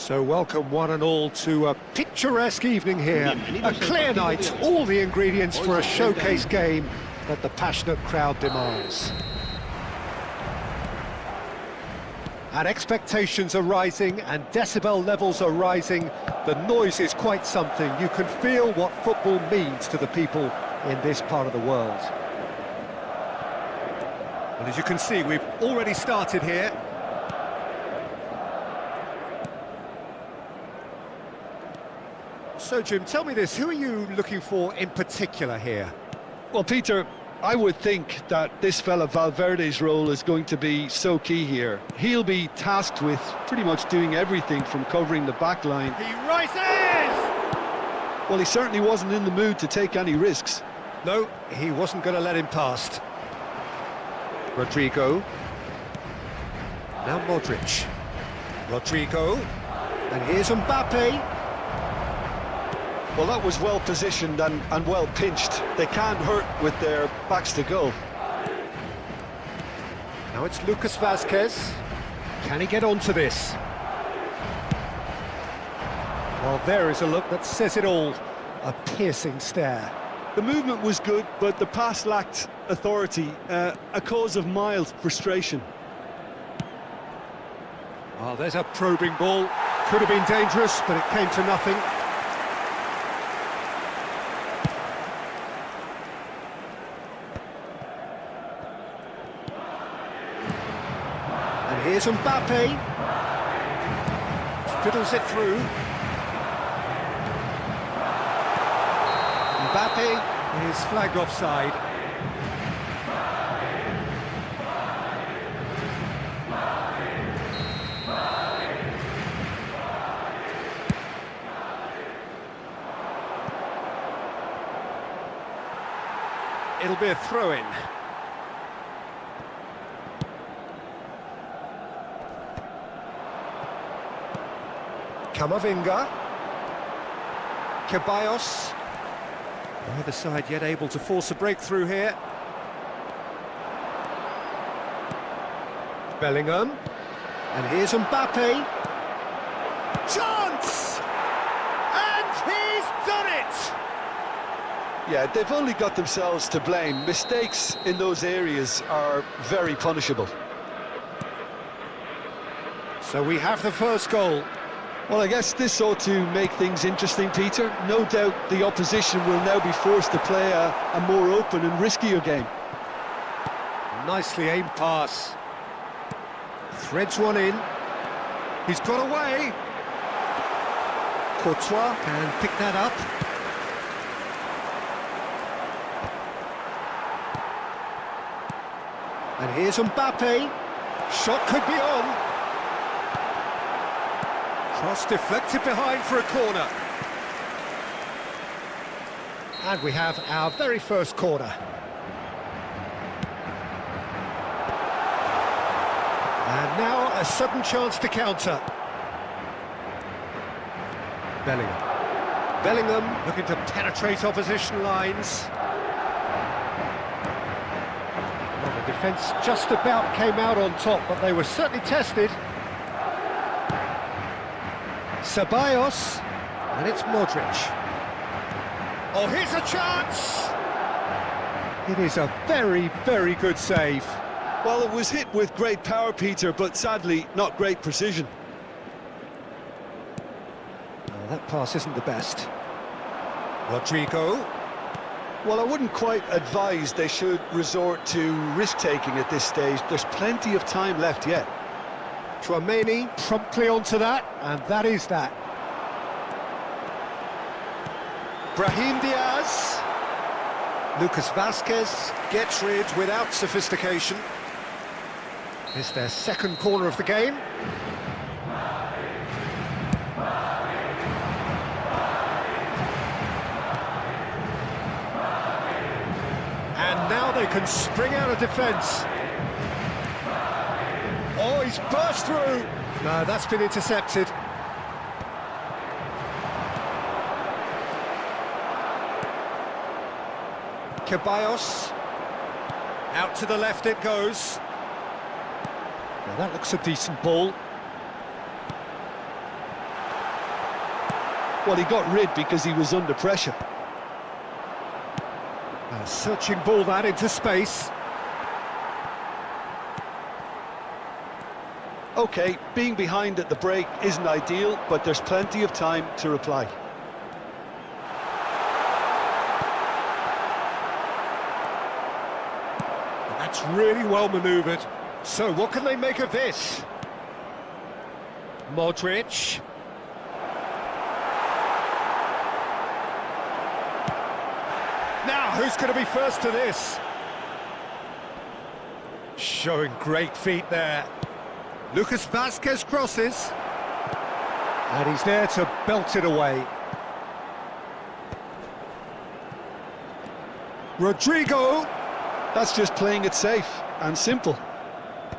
So welcome one and all to a picturesque evening here. A clear night, all the ingredients for a showcase game that the passionate crowd demands. And expectations are rising and decibel levels are rising. The noise is quite something. You can feel what football means to the people in this part of the world. And as you can see, we've already started here. So, Jim, tell me this, who are you looking for in particular here? Well, Peter, I would think that this fella Valverde's role is going to be so key here. He'll be tasked with pretty much doing everything from covering the back line. He rises! Well, he certainly wasn't in the mood to take any risks. No, he wasn't going to let him past. Rodrigo. Now Modric. Rodrigo. And here's Mbappe. Well, that was well positioned and well pinched. They can't hurt with their backs to goal. Now it's Lucas Vazquez. Can he get onto this? Well, there is a look that says it all. A piercing stare. The movement was good, but the pass lacked authority, a cause of mild frustration. Oh, there's a probing ball. Could have been dangerous, but it came to nothing. And here's Mbappe. Fiddles it through. Mbappe is flagged offside. It'll be a throw-in. Camavinga. Ceballos. Neither side yet able to force a breakthrough here. Bellingham. And here's Mbappe. Chance! And he's done it! Yeah, they've only got themselves to blame. Mistakes in those areas are very punishable. So we have the first goal. Well, I guess this ought to make things interesting, Peter. No doubt the opposition will now be forced to play a more open and riskier game. Nicely aimed pass. Threads one in. He's got away. Courtois can pick that up. And here's Mbappe. Shot could be on. Cross deflected behind for a corner. And we have our very first corner. And now a sudden chance to counter. Bellingham. Bellingham looking to penetrate opposition lines. Well, the defence just about came out on top, but they were certainly tested. Ceballos, and it's Modric. Oh, here's a chance! It is a very, very good save. Well, it was hit with great power, Peter, but sadly, not great precision. Oh, that pass isn't the best. Rodrigo. Well, I wouldn't quite advise they should resort to risk-taking at this stage. There's plenty of time left yet. Tchouameni promptly onto that, and that is that. Brahim Diaz. Lucas Vazquez gets rid without sophistication. It's their second corner of the game. And now they can spring out of defence. Oh, he's burst through! No, that's been intercepted. Ceballos. Out to the left it goes. Now that looks a decent ball. Well, he got rid because he was under pressure. A searching ball that into space. OK, being behind at the break isn't ideal, but there's plenty of time to reply. And that's really well manoeuvred. So what can they make of this? Modric. Now, who's going to be first to this? Showing great feet there. Lucas Vazquez crosses. And he's there to belt it away. Rodrigo. That's just playing it safe and simple.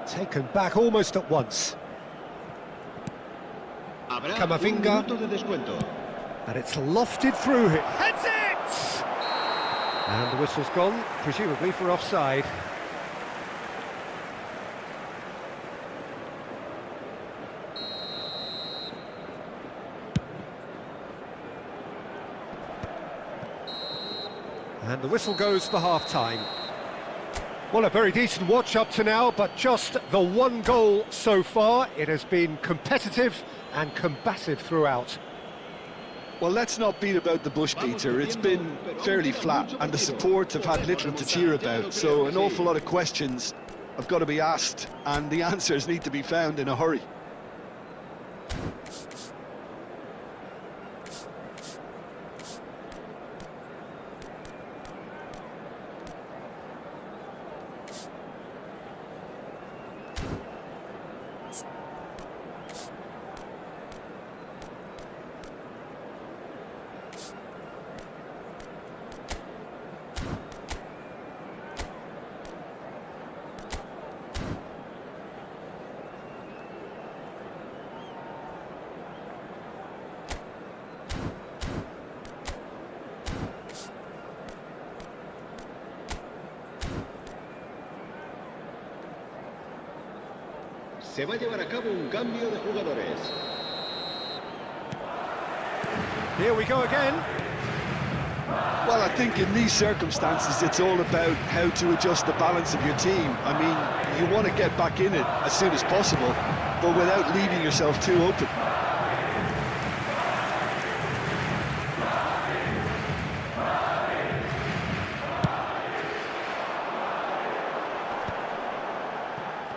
Taken back almost at once. Habrá Camavinga. un minuto de descuento. And it's lofted through him. Heads it! And the whistle's gone, presumably for offside. And the whistle goes for half-time. Well, a very decent watch up to now, but just the one goal so far. It has been competitive and combative throughout. Well, let's not beat about the bush, Peter. It's been fairly flat, and the support have had little to cheer about, so an awful lot of questions have got to be asked, and the answers need to be found in a hurry. Se va a llevar a cabo un cambio de jugadores. Here we go again. Well, I think in these circumstances, it's all about how to adjust the balance of your team. I mean, you want to get back in it as soon as possible, but without leaving yourself too open.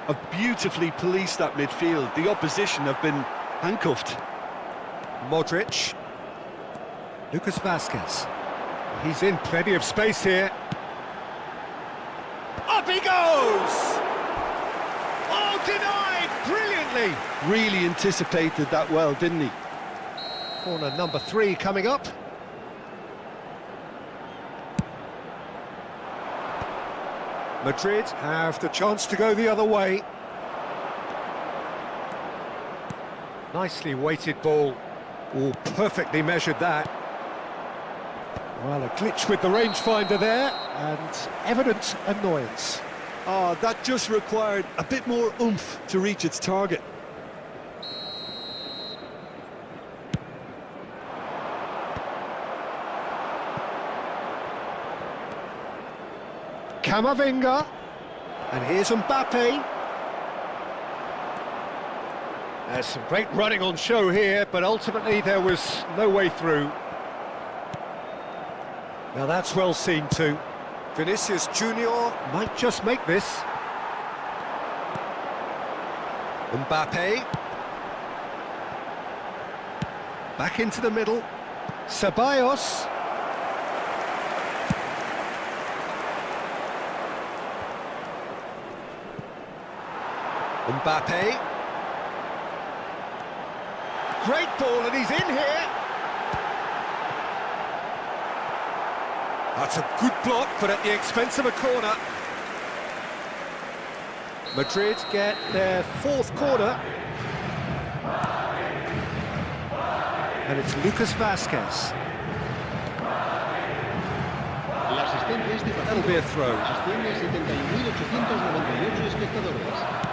Have beautifully policed that midfield. The opposition have been handcuffed. Modric. Lucas Vazquez. He's in plenty of space here. Up he goes! Oh, denied! Brilliantly! Really anticipated that well, didn't he? Corner number 3 coming up. Madrid have the chance to go the other way. Nicely weighted ball. Oh, perfectly measured that. Well, a glitch with the rangefinder there, and evident annoyance. Ah, that just required a bit more oomph to reach its target. Camavinga, and here's Mbappe. There's some great running on show here, but ultimately there was no way through. Now that's well seen too. Vinicius Junior might just make this. Mbappe. Back into the middle. Ceballos. Mbappe. Great ball, and he's in here. That's a good block, but at the expense of a corner. Madrid get their 4th corner. And it's Lucas Vazquez. La asistencia a este partido That'll be a throw. asciende a 71.898 espectadores.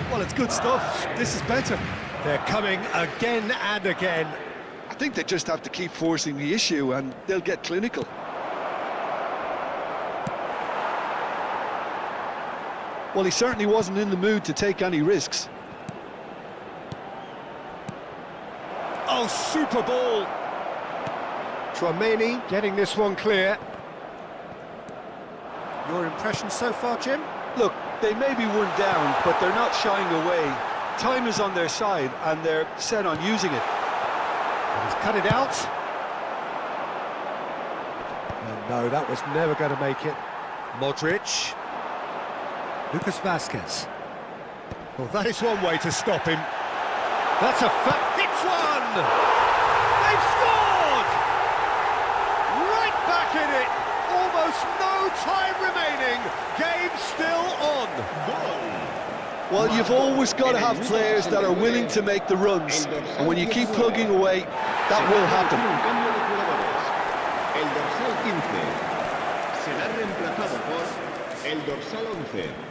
Well, it's good stuff. This is better. They're coming again and again. I think they just have to keep forcing the issue and they'll get clinical. Well, he certainly wasn't in the mood to take any risks. Oh, super ball! Konami getting this one clear. Your impression so far, Jim? Look, they may be one down, but they're not shying away. Time is on their side, and they're set on using it. And he's cut it out. And no, that was never going to make it. Modric. Lucas Vasquez. Well, that is one way to stop him. That's a hits one! They've scored! Right back in it! Almost no time remaining. Game still on. Well, you've always got to have players that are willing to make the runs. And when you keep plugging away, that will happen. El dorsal 15 será reemplazado por el dorsal 11.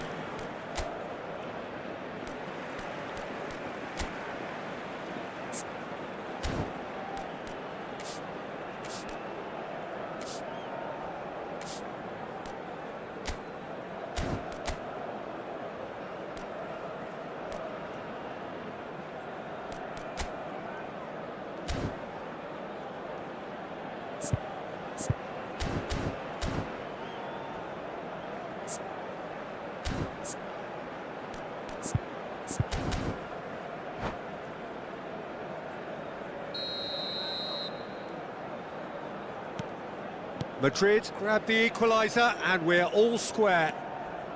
Madrid grab the equaliser and we're all square.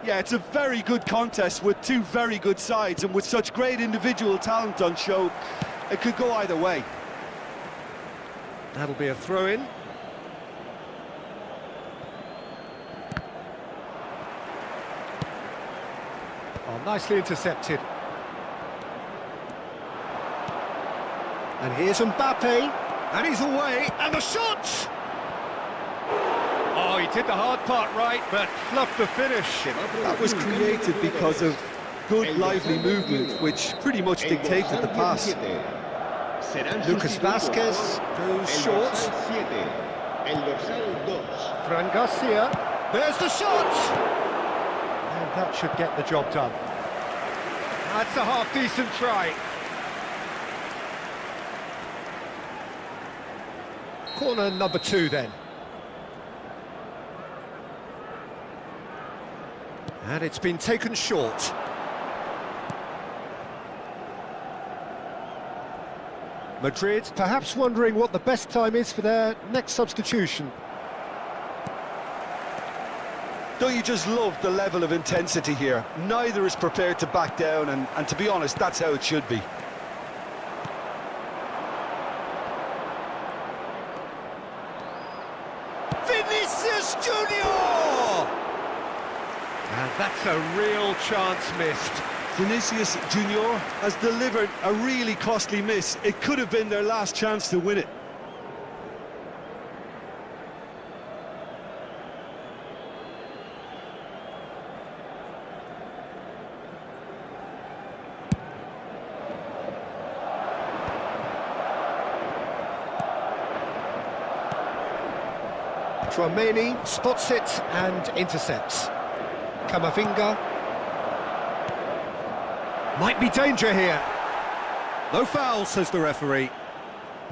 Yeah, it's a very good contest with two very good sides, and with such great individual talent on show, it could go either way. That'll be a throw-in. Oh, nicely intercepted. And here's Mbappe, and he's away, and the shot! Oh, he did the hard part right, but fluffed the finish. That was created because of good, lively movement, which pretty much dictated the pass. Lucas Vasquez goes short. Fran Garcia, there's the shot! And that should get the job done. That's a half-decent try. Corner number 2 then. And it's been taken short. Madrid perhaps wondering what the best time is for their next substitution. Don't you just love the level of intensity here? Neither is prepared to back down, and to be honest, that's how it should be. Vinicius Junior! And that's a real chance missed. Vinicius Junior has delivered a really costly miss. It could have been their last chance to win it. Konami spots it and intercepts. Camavinga. Might be danger here. No foul, says the referee.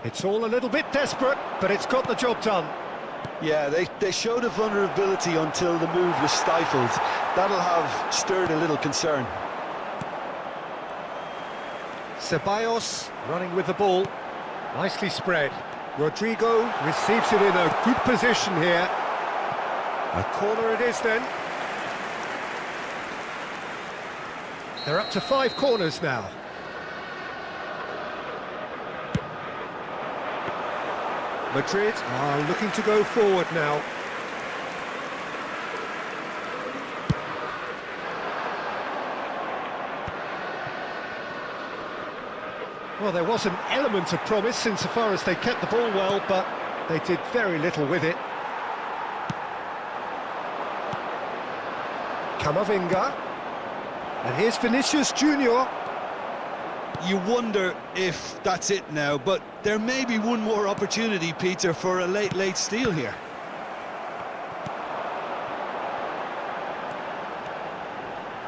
It's all a little bit desperate, but it's got the job done. Yeah, they showed a vulnerability until the move was stifled. That'll have stirred a little concern. Ceballos running with the ball. Nicely spread. Rodrigo receives it in a good position here. A corner it is then. They're up to 5 corners now. Madrid are looking to go forward now. Well, there was an element of promise insofar as they kept the ball well, but they did very little with it. Camavinga. And here's Vinicius Junior. You wonder if that's it now, but there may be one more opportunity, Peter, for a late steal here.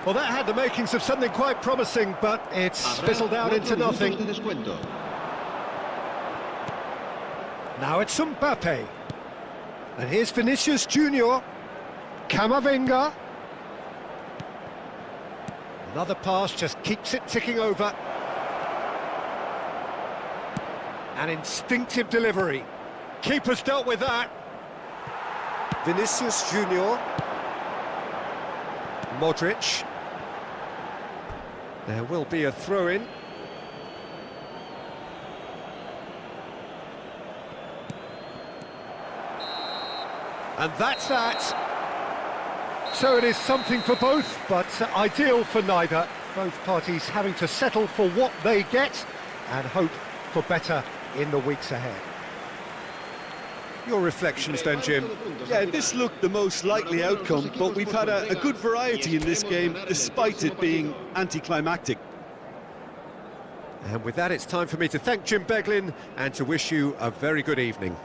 Well, that had the makings of something quite promising, but it's fizzled out into nothing. Now it's Mbappe. And here's Vinicius Junior. Camavinga. Another pass just keeps it ticking over. An instinctive delivery. Keeper's dealt with that. Vinicius Junior. Modric. There will be a throw-in. And that's that. So it is something for both, but ideal for neither. Both parties having to settle for what they get and hope for better in the weeks ahead. Your reflections then, Jim? Yeah, this looked the most likely outcome, but we've had a good variety in this game, despite it being anticlimactic. And with that, it's time for me to thank Jim Beglin and to wish you a very good evening.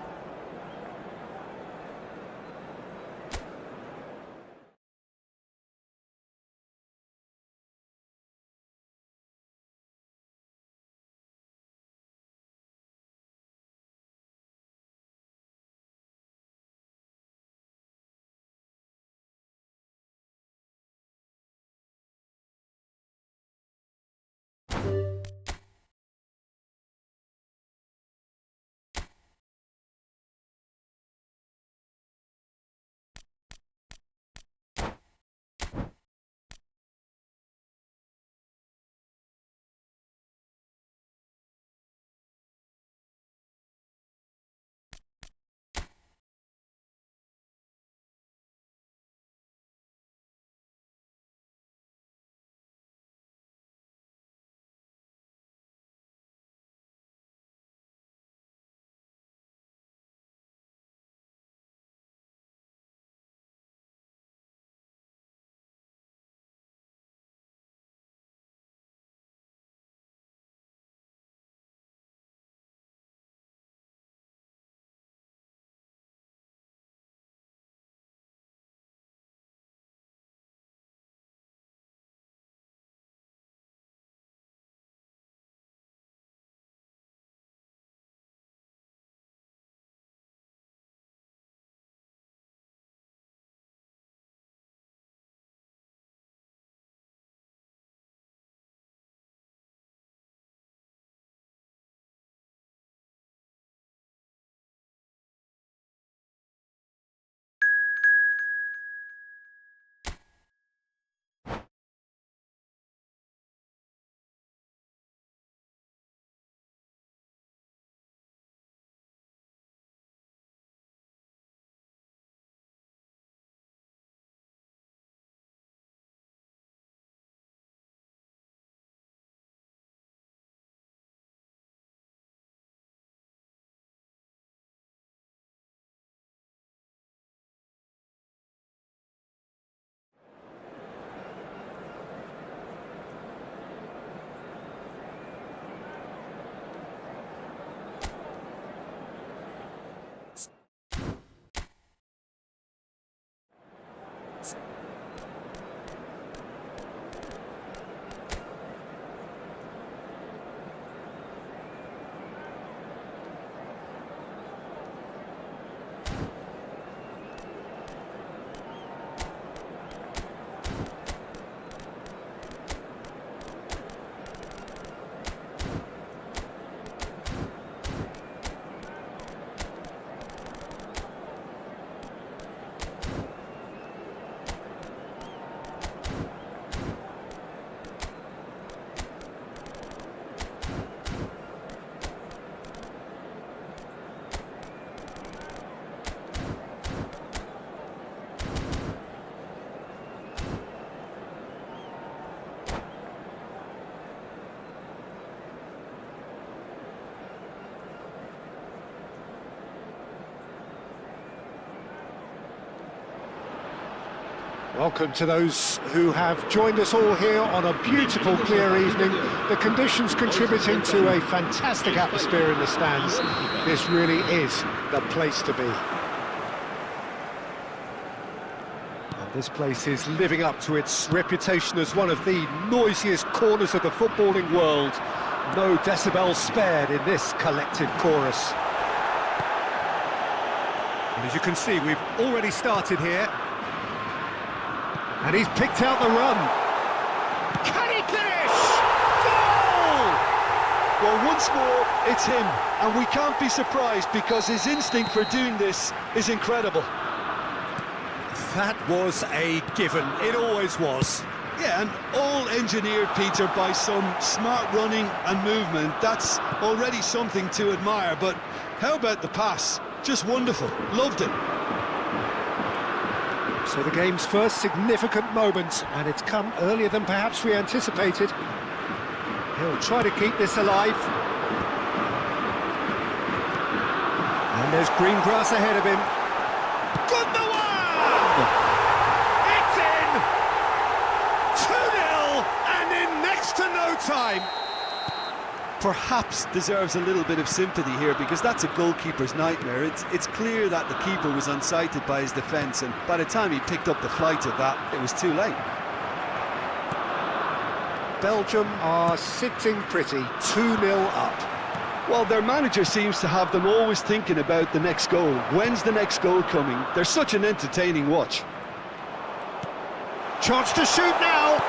Welcome to those who have joined us all here on a beautiful, clear evening. The conditions contributing to a fantastic atmosphere in the stands. This really is the place to be. And this place is living up to its reputation as one of the noisiest corners of the footballing world. No decibels spared in this collective chorus. And as you can see, we've already started here. And he's picked out the run. Can he finish? Goal! Well, once more, it's him. And we can't be surprised because his instinct for doing this is incredible. That was a given. It always was. Yeah, and all engineered, Peter, by some smart running and movement. That's already something to admire. But how about the pass? Just wonderful. Loved it. So the game's first significant moment, and it's come earlier than perhaps we anticipated. He'll try to keep this alive. And there's green grass ahead of him. Good the one! It's in! 2-0, and in next to no time. Perhaps deserves a little bit of sympathy here because that's a goalkeeper's nightmare. It's clear that the keeper was unsighted by his defence, and by the time he picked up the flight of that, it was too late. Belgium are sitting pretty, 2-0 up. Well, their manager seems to have them always thinking about the next goal. When's the next goal coming? They're such an entertaining watch. Chance to shoot now!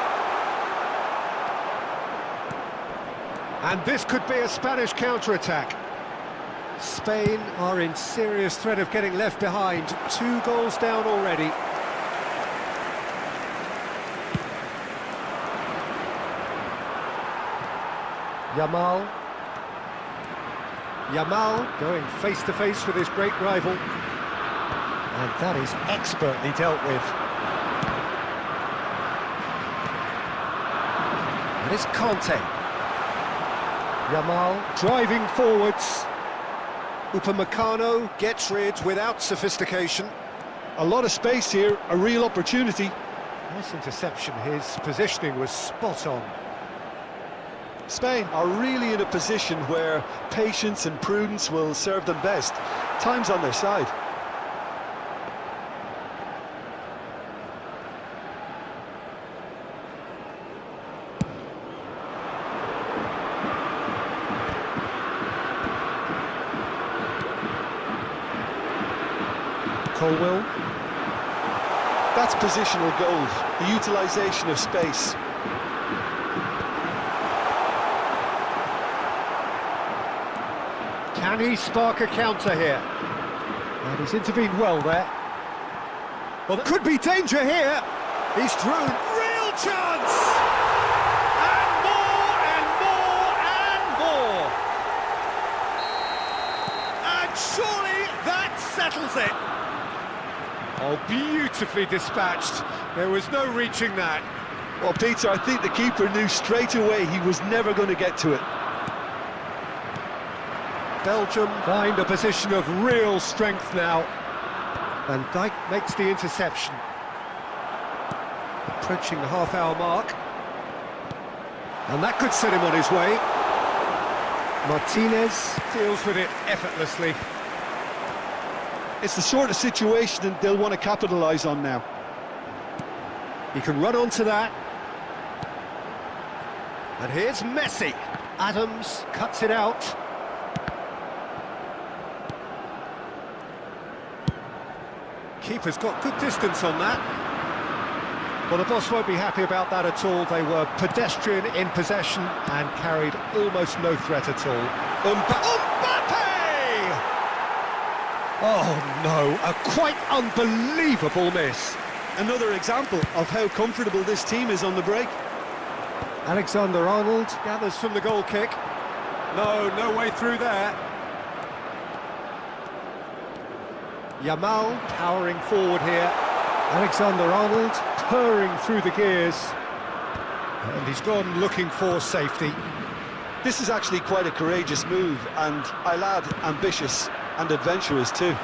And this could be a Spanish counter-attack. Spain are in serious threat of getting left behind. 2 goals down already. Yamal going face-to-face with his great rival. And that is expertly dealt with. And it's Conte. Yamal driving forwards. Upamecano gets rid without sophistication. A lot of space here, a real opportunity. Nice interception, his positioning was spot on. Spain are really in a position where patience and prudence will serve them best. Time's on their side. Colwell. That's positional goal, the utilisation of space. Can he spark a counter here? And he's intervened well there. Well, there could be danger here. He's through. Real chance! And more, and more, and more! And surely that settles it. Oh, beautifully dispatched. There was no reaching that. Well, Peter, I think the keeper knew straight away he was never going to get to it. Belgium find a position of real strength now. Van Dijk makes the interception. Approaching the half-hour mark. And that could set him on his way. Martinez deals with it effortlessly. It's the sort of situation that they'll want to capitalise on now. He can run onto that. And here's Messi. Adams cuts it out. Keeper's got good distance on that. Well, the boss won't be happy about that at all. They were pedestrian in possession and carried almost no threat at all. Mbappe! Oh no, a quite unbelievable miss. Another example of how comfortable this team is on the break. Alexander-Arnold gathers from the goal kick. No way through there. Yamal powering forward here. Alexander-Arnold purring through the gears. And he's gone looking for safety. This is actually quite a courageous move, and I'll add, ambitious and adventurous too.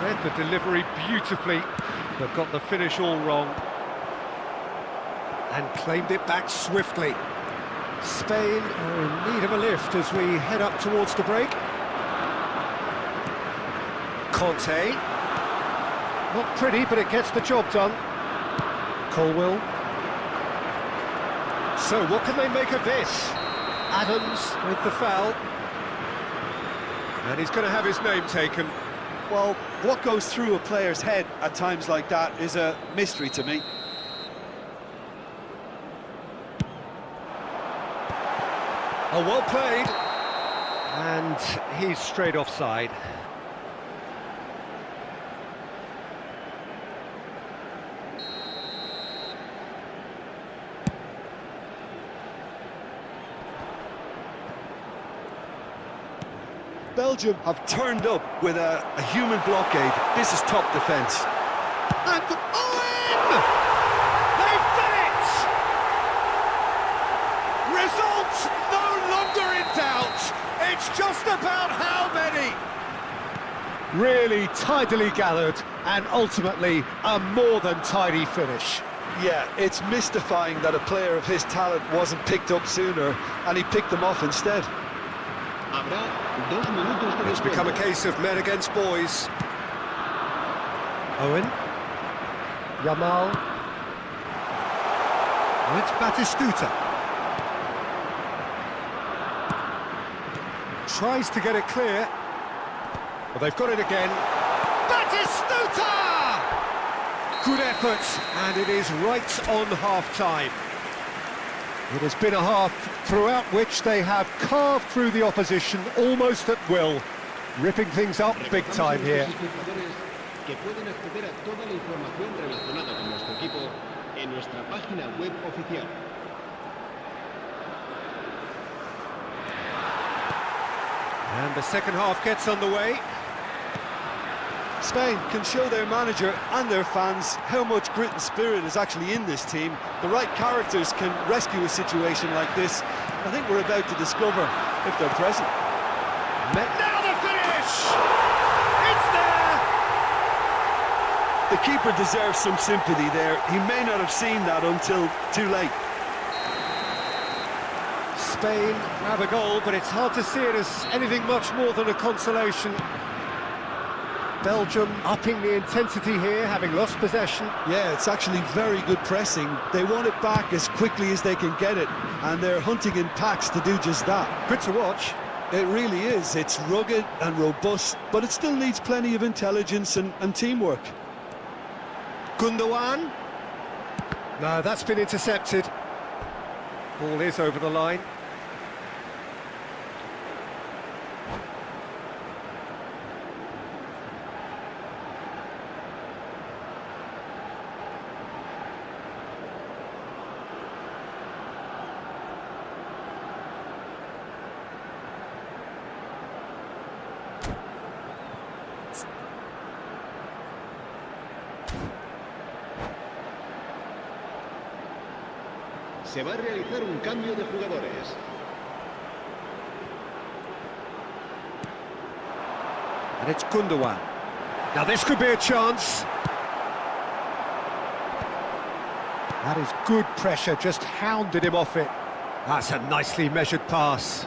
Read the delivery beautifully. but got the finish all wrong. And claimed it back swiftly. Spain are in need of a lift as we head up towards the break. Conte. Not pretty, but it gets the job done. Colwill. So what can they make of this? Adams with the foul. And he's going to have his name taken. Well, what goes through a player's head at times like that is a mystery to me. Oh, well played. And he's straight offside. Belgium have turned up with a human blockade. This is top defence. And Owen! They've done it! Results no longer in doubt. It's just about how many. Really tidily gathered and ultimately a more than tidy finish. Yeah, it's mystifying that a player of his talent wasn't picked up sooner and he picked them off instead. It's become a case of men against boys. Owen. Yamal. And it's Batistuta. Tries to get it clear. Well, they've got it again. Batistuta! Good effort, and it is right on half-time. It has been a half throughout which they have carved through the opposition almost at will, ripping things up big time here. Que pueden acceder a toda la información relacionada con nuestro equipo en nuestra página web oficial. And the second half gets underway. Spain can show their manager and their fans how much grit and spirit is actually in this team. The right characters can rescue a situation like this. I think we're about to discover if they're present. Now the finish! It's there! The keeper deserves some sympathy there. He may not have seen that until too late. Spain have a goal, but it's hard to see it as anything much more than a consolation. Belgium upping the intensity here, having lost possession. Yeah, it's actually very good pressing. They want it back as quickly as they can get it, and they're hunting in packs to do just that. Good to watch. It really is. It's rugged and robust, but it still needs plenty of intelligence and teamwork. Gundogan. No, that's been intercepted. Ball is over the line. Se va a realizar un cambio de jugadores. And it's Gundogan. Now this could be a chance. That is good pressure, just hounded him off it. That's a nicely measured pass.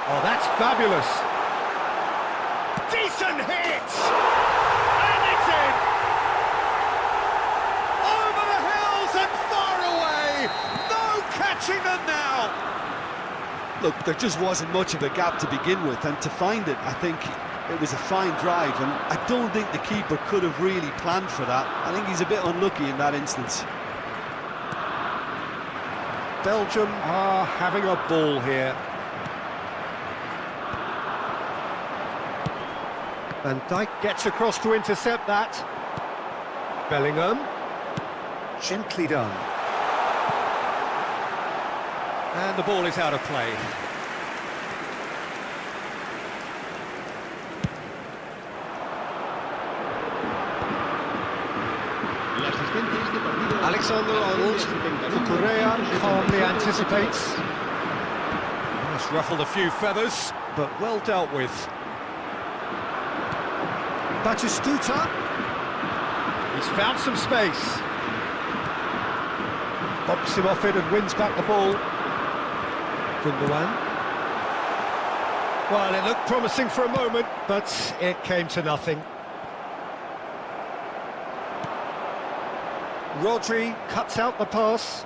Oh, that's fabulous. Decent hit! And it's in! Over the hills and far away! No catching them now! Look, there just wasn't much of a gap to begin with, and to find it, I think it was a fine drive, and I don't think the keeper could have really planned for that. I think he's a bit unlucky in that instance. Belgium are having a ball here. Van Dijk gets across to intercept that. Bellingham. Gently done. And the ball is out of play. Alexander-Arnold. Correa calmly anticipates. That's ruffled a few feathers, but well dealt with. Batistuta. He He's found some space. Bumps him off it and wins back the ball. Gundogan. Well, it looked promising for a moment, but it came to nothing. Rodri cuts out the pass.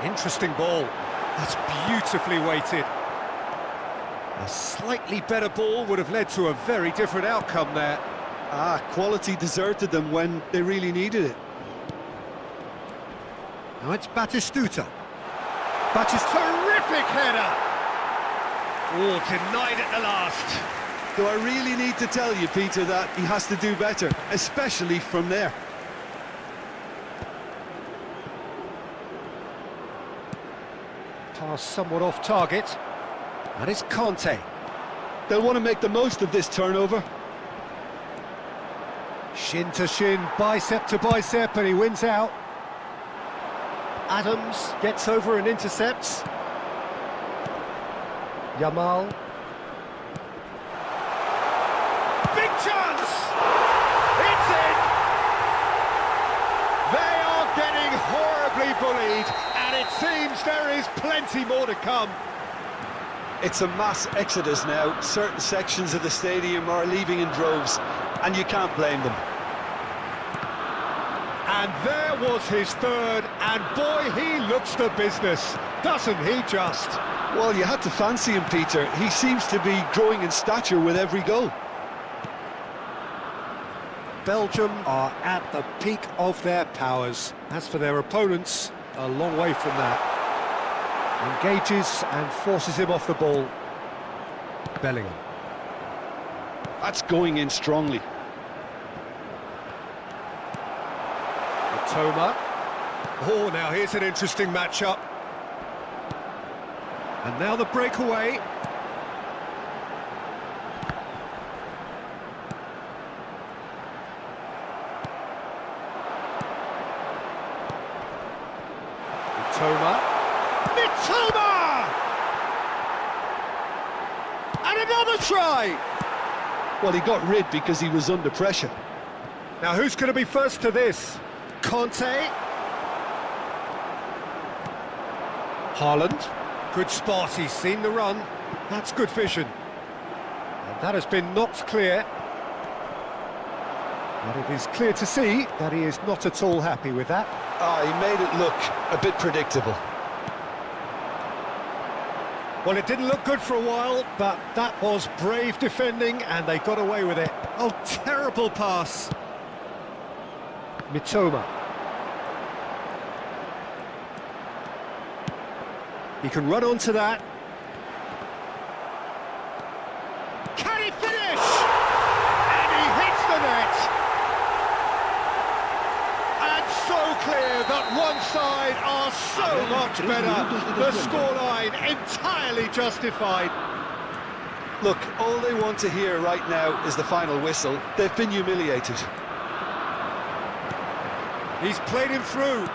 Interesting ball. That's beautifully weighted. A slightly better ball would have led to a very different outcome there. Quality deserted them when they really needed it. Now it's Batistuta. Terrific header! Oh, denied at the last. Do I really need to tell you, Peter, that he has to do better, especially from there? Pass somewhat off target. And it's Conte. They'll want to make the most of this turnover. Shin to shin, bicep to bicep, and he wins out. Adams gets over and intercepts. Yamal. Big chance! It's in! They are getting horribly bullied, and it seems there is plenty more to come. It's a mass exodus now. Certain sections of the stadium are leaving in droves, and you can't blame them. And there was his third, and boy, he looks the business, doesn't he just? Well, you had to fancy him, Peter. He seems to be growing in stature with every goal. Belgium are at the peak of their powers. As for their opponents, a long way from that. Engages and forces him off the ball. Bellingham. That's going in strongly. Toma. Oh, now here's an interesting matchup. And now the breakaway. Mitoma! And another try! Well, he got rid because he was under pressure. Now who's going to be first to this? Conte. Haaland. Good spot, he's seen the run. That's good vision. And that has been knocked clear. But it is clear to see that he is not at all happy with that. He made it look a bit predictable. Well, it didn't look good for a while, but that was brave defending, and they got away with it. Oh, terrible pass. Mitoma. He can run onto that. Can he finish? And he hits the net. And so clear that one side are so much better. The scoreline entirely justified. Look, all they want to hear right now is the final whistle. They've been humiliated. He's played him through.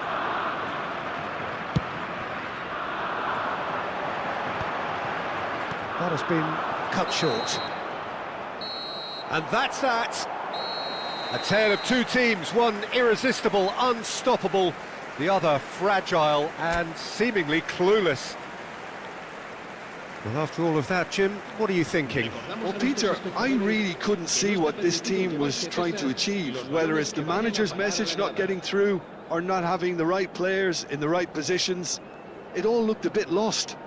That has been cut short. And that's that. A tale of two teams, one irresistible, unstoppable, the other fragile and seemingly clueless. Well, after all of that, Jim, what are you thinking? Well, Peter, I really couldn't see what this team was trying to achieve, whether it's the manager's message not getting through or not having the right players in the right positions. It all looked a bit lost.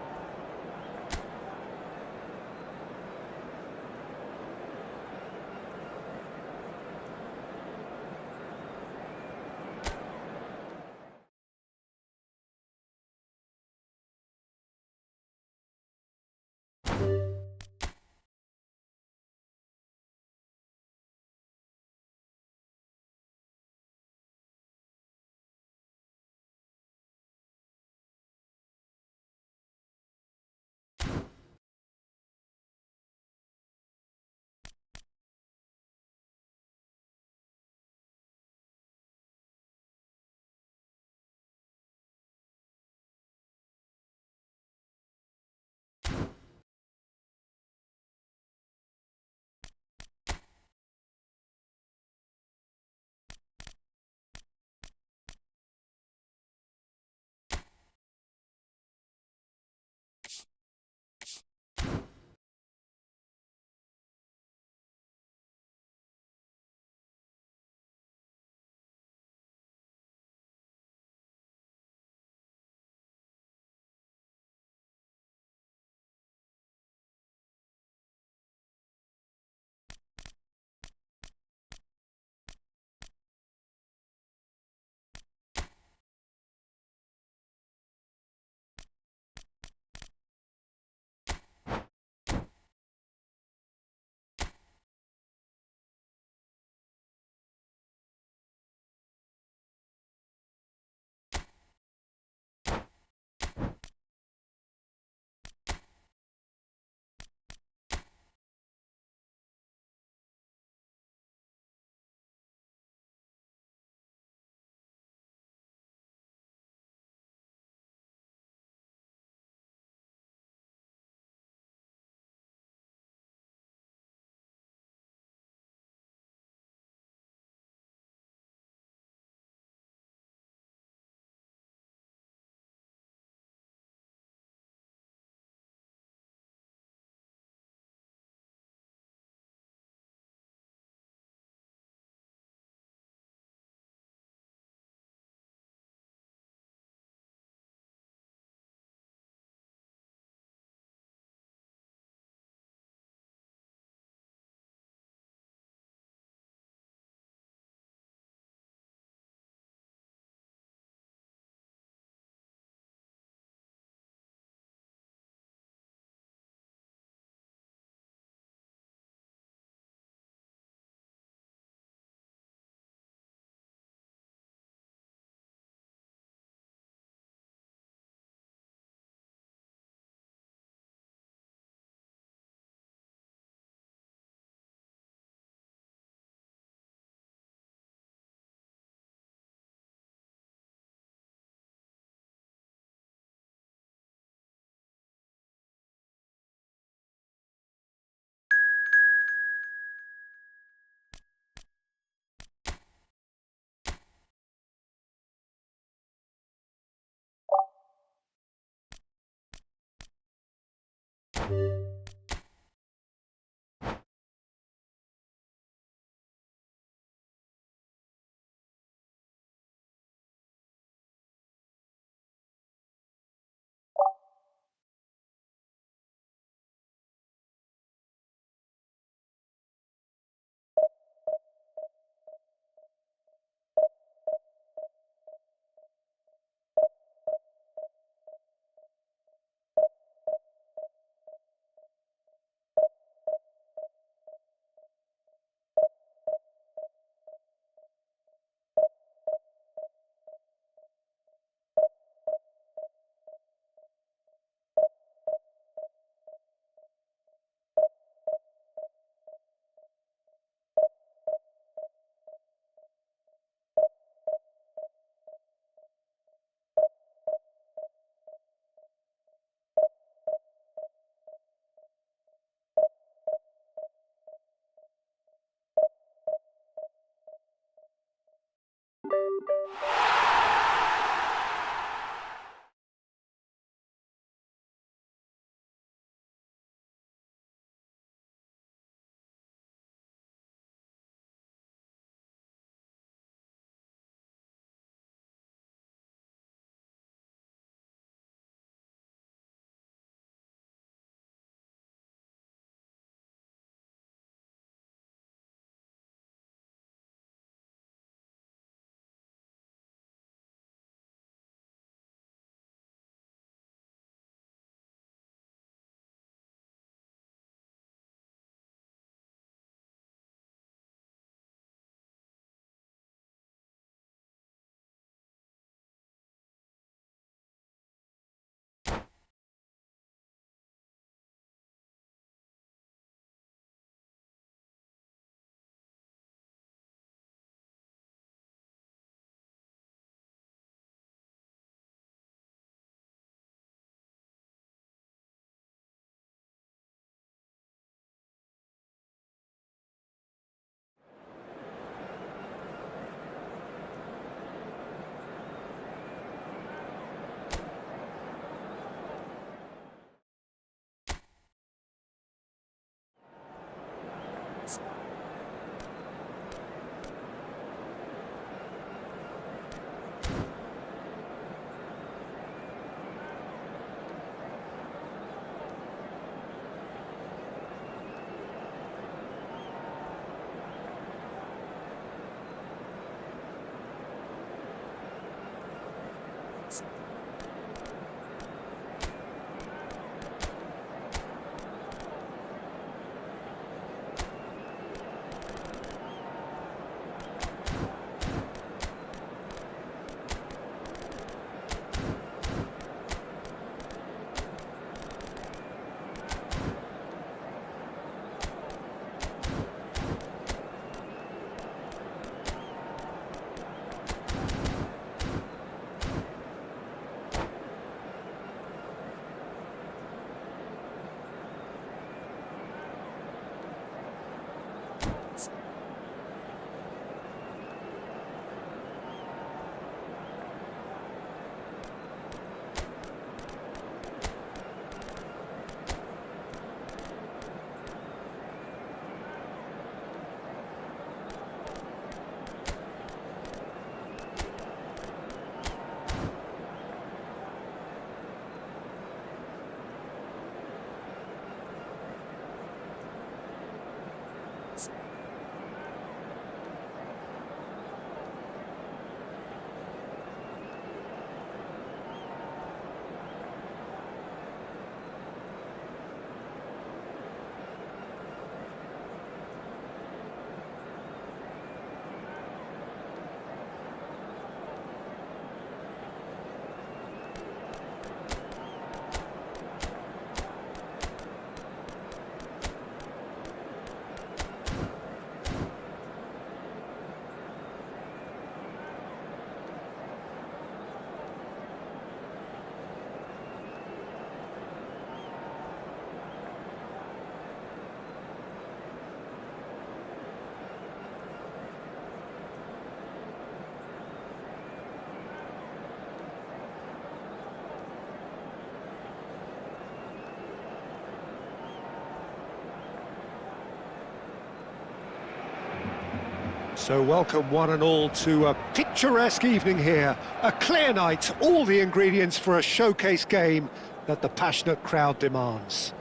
So welcome one and all to a picturesque evening here. A clear night, all the ingredients for a showcase game that the passionate crowd demands.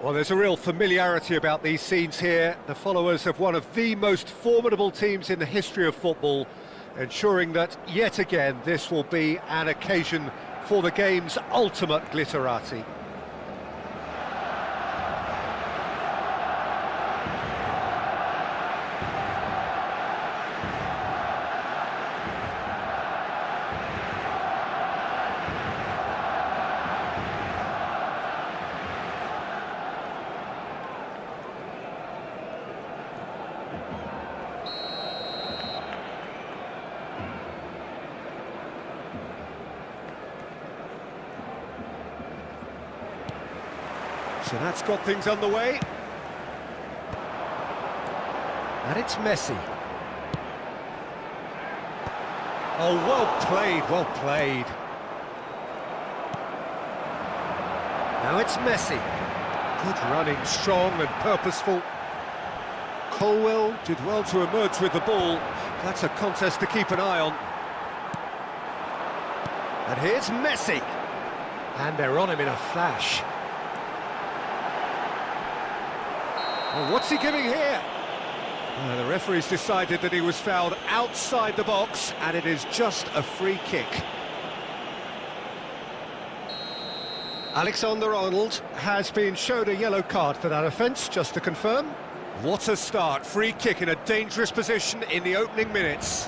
Well, there's a real familiarity about these scenes here. The followers of one of the most formidable teams in the history of football, ensuring that, yet again, this will be an occasion for the game's ultimate glitterati. So that's got things underway. And it's Messi. Oh, well played, well played. Now it's Messi. Good running, strong and purposeful. Colwell did well to emerge with the ball. That's a contest to keep an eye on. And here's Messi. And they're on him in a flash. Oh, what's he giving here? The referee's decided that he was fouled outside the box, and it is just a free kick. Alexander-Arnold has been showed a yellow card for that offence, just to confirm. What a start, free kick in a dangerous position in the opening minutes.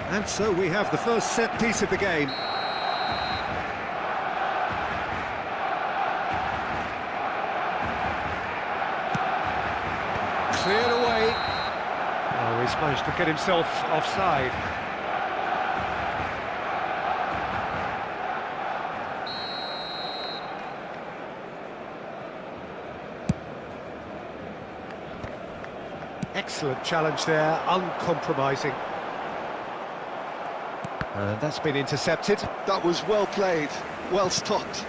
And so we have the first set piece of the game. Cleared away. Oh, he's managed to get himself offside. Excellent challenge there, uncompromising. And that's been intercepted. That was well played, well stopped.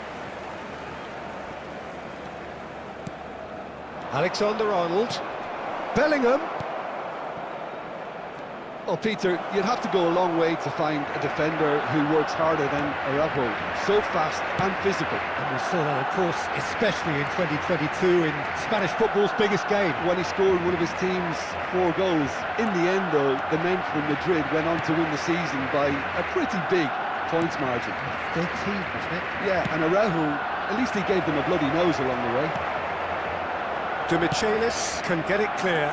Alexander-Arnold. Bellingham. Well, Peter, you'd have to go a long way to find a defender who works harder than Araujo. So fast and physical. And we saw that, of course, especially in 2022 in Spanish football's biggest game. When he scored one of his team's 4 goals. In the end, though, the men from Madrid went on to win the season by a pretty big points margin. 13, wasn't it? Yeah, and Araujo, at least he gave them a bloody nose along the way. Michelis can get it clear.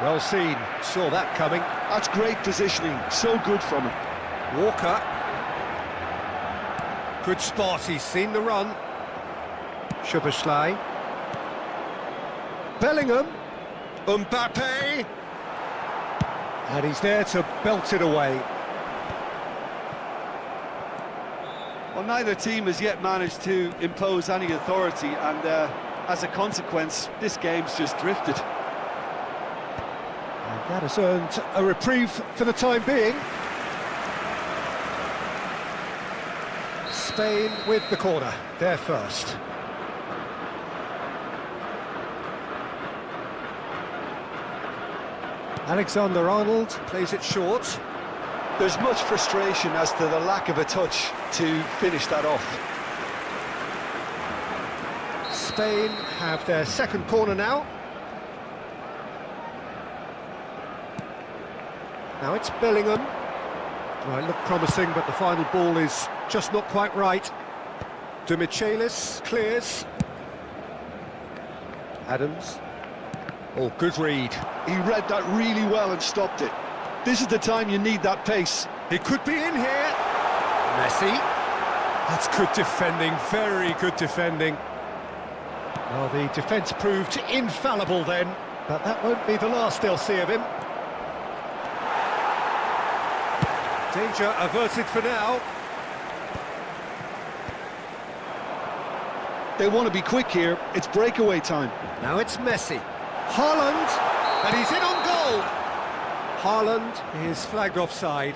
Well seen, saw that coming. That's great positioning, so good from him. Walker. Good spot, he's seen the run. Szoboszlai. Bellingham. Mbappe. And he's there to belt it away. Well, neither team has yet managed to impose any authority, and as a consequence, this game's just drifted. And that has earned a reprieve for the time being. Spain with the corner, they're first. Alexander-Arnold plays it short. There's much frustration as to the lack of a touch to finish that off. Spain have their second corner now. Now it's Bellingham. Well, it looked promising, but the final ball is just not quite right. Michelis clears. Adams. Oh, good read. He read that really well and stopped it. This is the time you need that pace. He could be in here. Messi. That's good defending, very good defending. Well, the defence proved infallible then, but that won't be the last they'll see of him. Danger averted for now. They want to be quick here. It's breakaway time. Now it's Messi. Haaland, and he's in on goal. Haaland is flagged offside.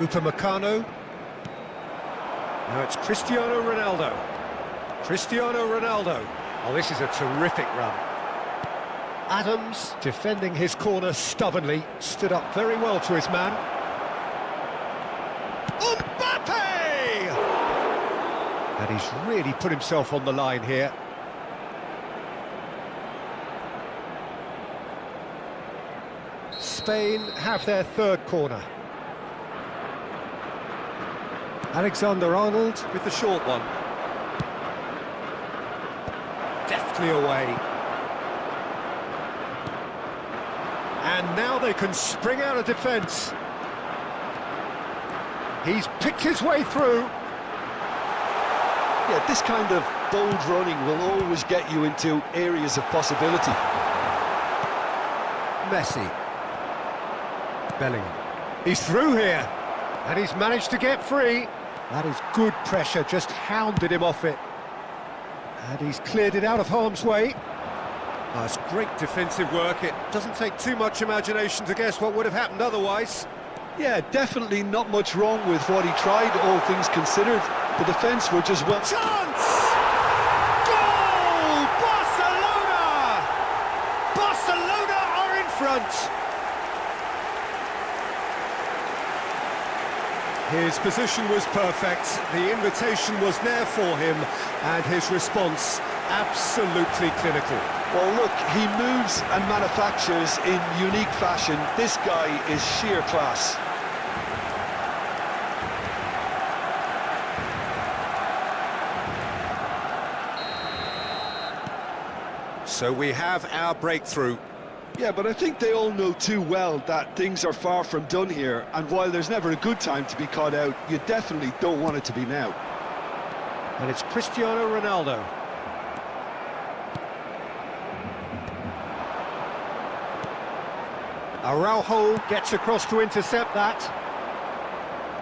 Upamecano. Now it's Cristiano Ronaldo. Cristiano Ronaldo. Oh, this is a terrific run. Adams, defending his corner stubbornly, stood up very well to his man. Mbappe! And he's really put himself on the line here. Spain have their third corner. Alexander-Arnold with the short one. Deftly away. And now they can spring out of defence. He's picked his way through. Yeah, this kind of bold running will always get you into areas of possibility. Messi. Bellingham. He's through here. And he's managed to get free. That is good pressure, just hounded him off it. And he's cleared it out of harm's way. Oh, it's great defensive work. It doesn't take too much imagination to guess what would have happened otherwise. Yeah, definitely not much wrong with what he tried, all things considered. The defence were just well... Chance! Goal! Barcelona! Barcelona are in front! His position was perfect, the invitation was there for him, and his response absolutely clinical. Well, look, he moves and manufactures in unique fashion. This guy is sheer class. So we have our breakthrough. Yeah, but I think they all know too well that things are far from done here, and while there's never a good time to be caught out, you definitely don't want it to be now. And it's Cristiano Ronaldo. Araujo gets across to intercept that.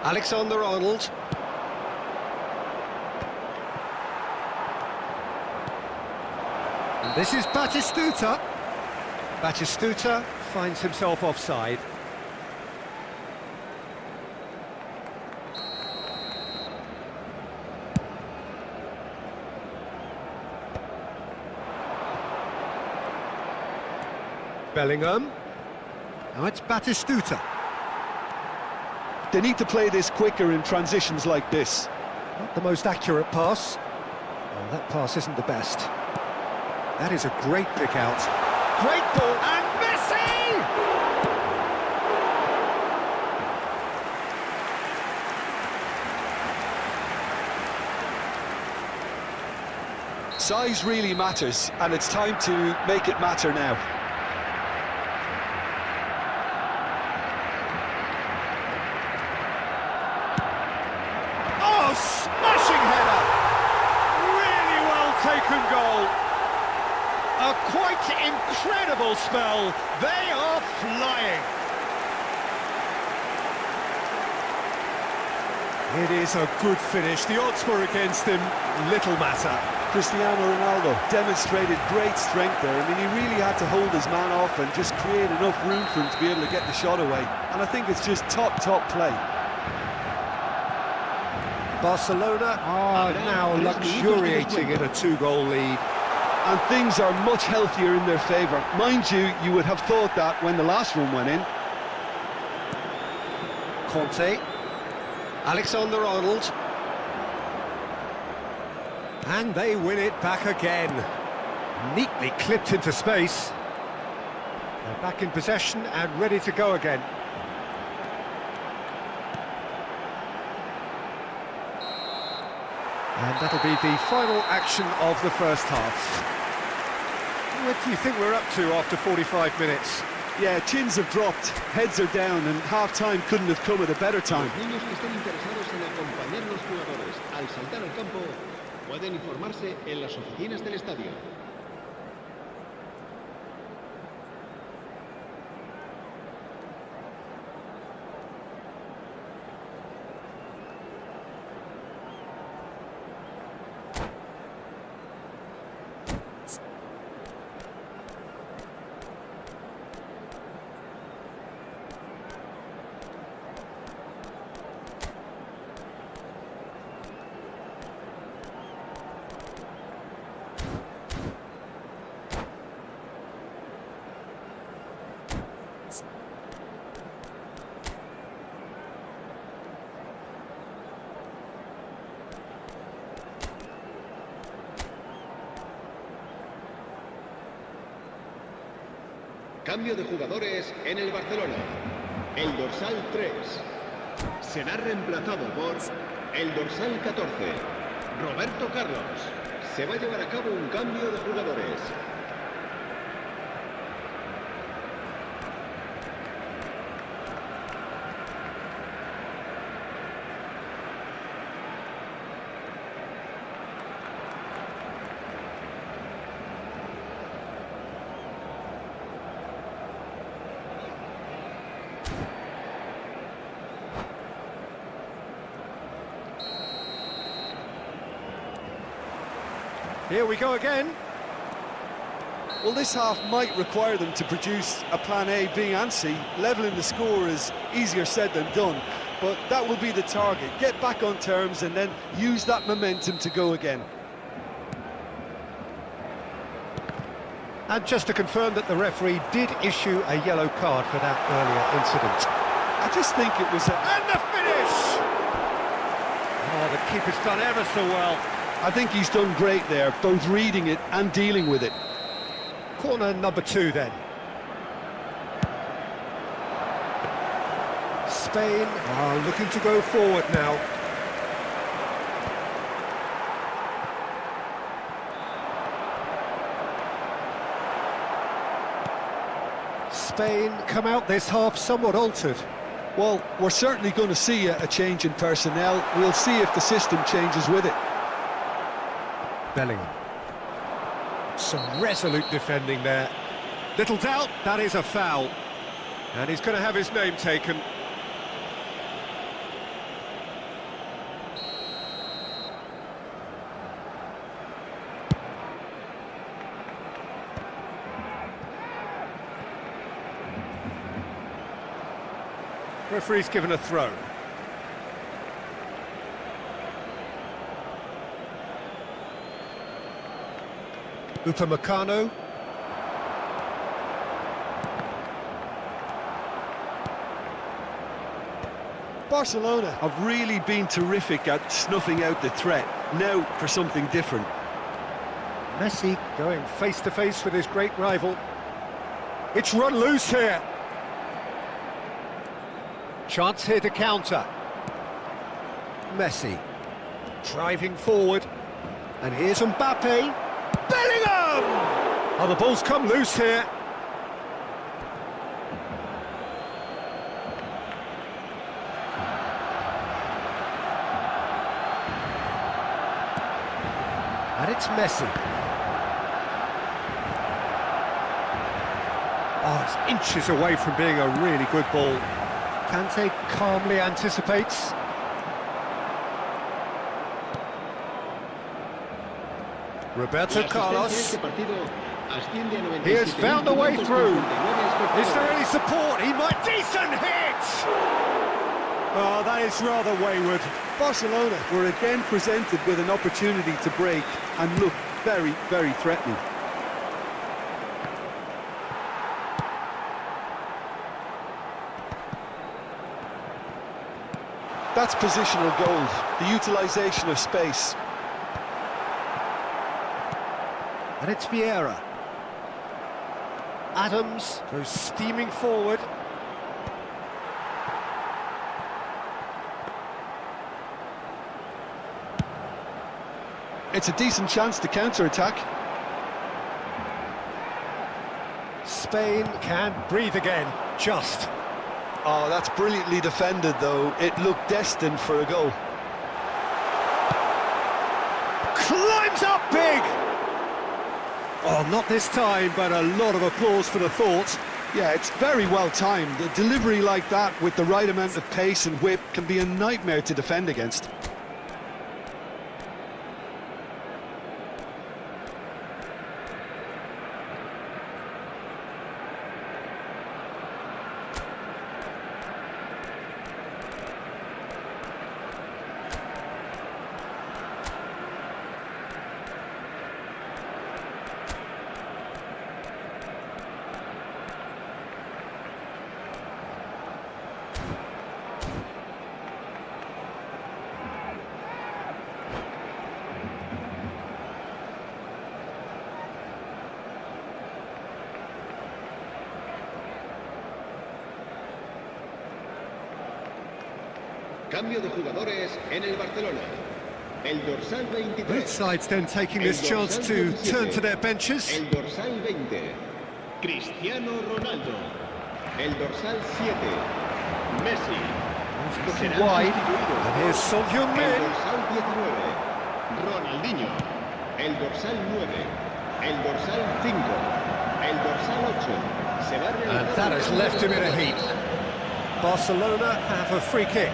Alexander-Arnold. And this is Batistuta. Batistuta finds himself offside. Bellingham. Now it's Batistuta. They need to play this quicker in transitions like this. Not the most accurate pass. Oh, that pass isn't the best. That is a great pick out. Great ball, and Messi! Size really matters, and it's time to make it matter now. Oh, smashing header! Really well taken goal. A quite incredible spell. They are flying. It is a good finish. The odds were against him. Little matter. Cristiano Ronaldo demonstrated great strength there. I mean, he really had to hold his man off and just create enough room for him to be able to get the shot away. And I think it's just top play. Barcelona are now luxuriating in a 2-goal lead. And things are much healthier in their favour. Mind you, you would have thought that when the last one went in. Conte. Alexander-Arnold. And they win it back again. Neatly clipped into space. They're back in possession and ready to go again. And that'll be the final action of the first half. What do you think we're up to after 45 minutes? Yeah, chins have dropped, heads are down, and half-time couldn't have come at a better time. Los niños que estén interesados en acompañar a los jugadores al saltar al campo pueden informarse en las oficinas del estadio. Cambio de jugadores en el Barcelona. El dorsal 3 será reemplazado por el dorsal 14, Roberto Carlos. Se va a llevar a cabo un cambio de jugadores. Here we go again. Well, this half might require them to produce a plan A, B and C. Levelling the score is easier said than done, but that will be the target. Get back on terms and then use that momentum to go again. And just to confirm that the referee did issue a yellow card for that earlier incident. I just think it was And the finish! Oh, the keeper's done ever so well. I think he's done great there, both reading it and dealing with it. Corner number 2 then. Spain are looking to go forward now. Spain come out this half somewhat altered. Well, we're certainly going to see a change in personnel. We'll see if the system changes with it. Bellingham. Some resolute defending there. Little doubt, that is a foul. And he's going to have his name taken. Referee's given a throw. Upamecano. Barcelona have really been terrific at snuffing out the threat. Now for something different. Messi going face to face with his great rival. It's run loose here. Chance here to counter. Messi driving forward. And here's Mbappe. Bellingham! Oh, the ball's come loose here. And it's Messi. Oh, it's inches away from being a really good ball. Kante calmly anticipates. Roberto Carlos. He has found a way through. Is there any support? He might... Decent hit! Oh, that is rather wayward. Barcelona were again presented with an opportunity to break and look very, very threatening. That's positional gold, the utilisation of space. And it's Vieira. Adams goes steaming forward. It's a decent chance to counter-attack. Spain can breathe again, just. Oh, that's brilliantly defended, though. It looked destined for a goal. Climbs up big! Oh, not this time, but a lot of applause for the thought. Yeah, it's very well timed. A delivery like that with the right amount of pace and whip can be a nightmare to defend against. Cambio de jugadores en el Barcelona. El dorsal 23. Both sides then taking this chance to turn to their benches. El dorsal 20. Cristiano Ronaldo. El dorsal 7. Messi. Looking wide. And here's Son El Heung-min. dorsal 19. Ronaldinho. El dorsal 9. El dorsal 5. El dorsal 8. Se va a realizar And that has left him in a heap. Barcelona have a free kick.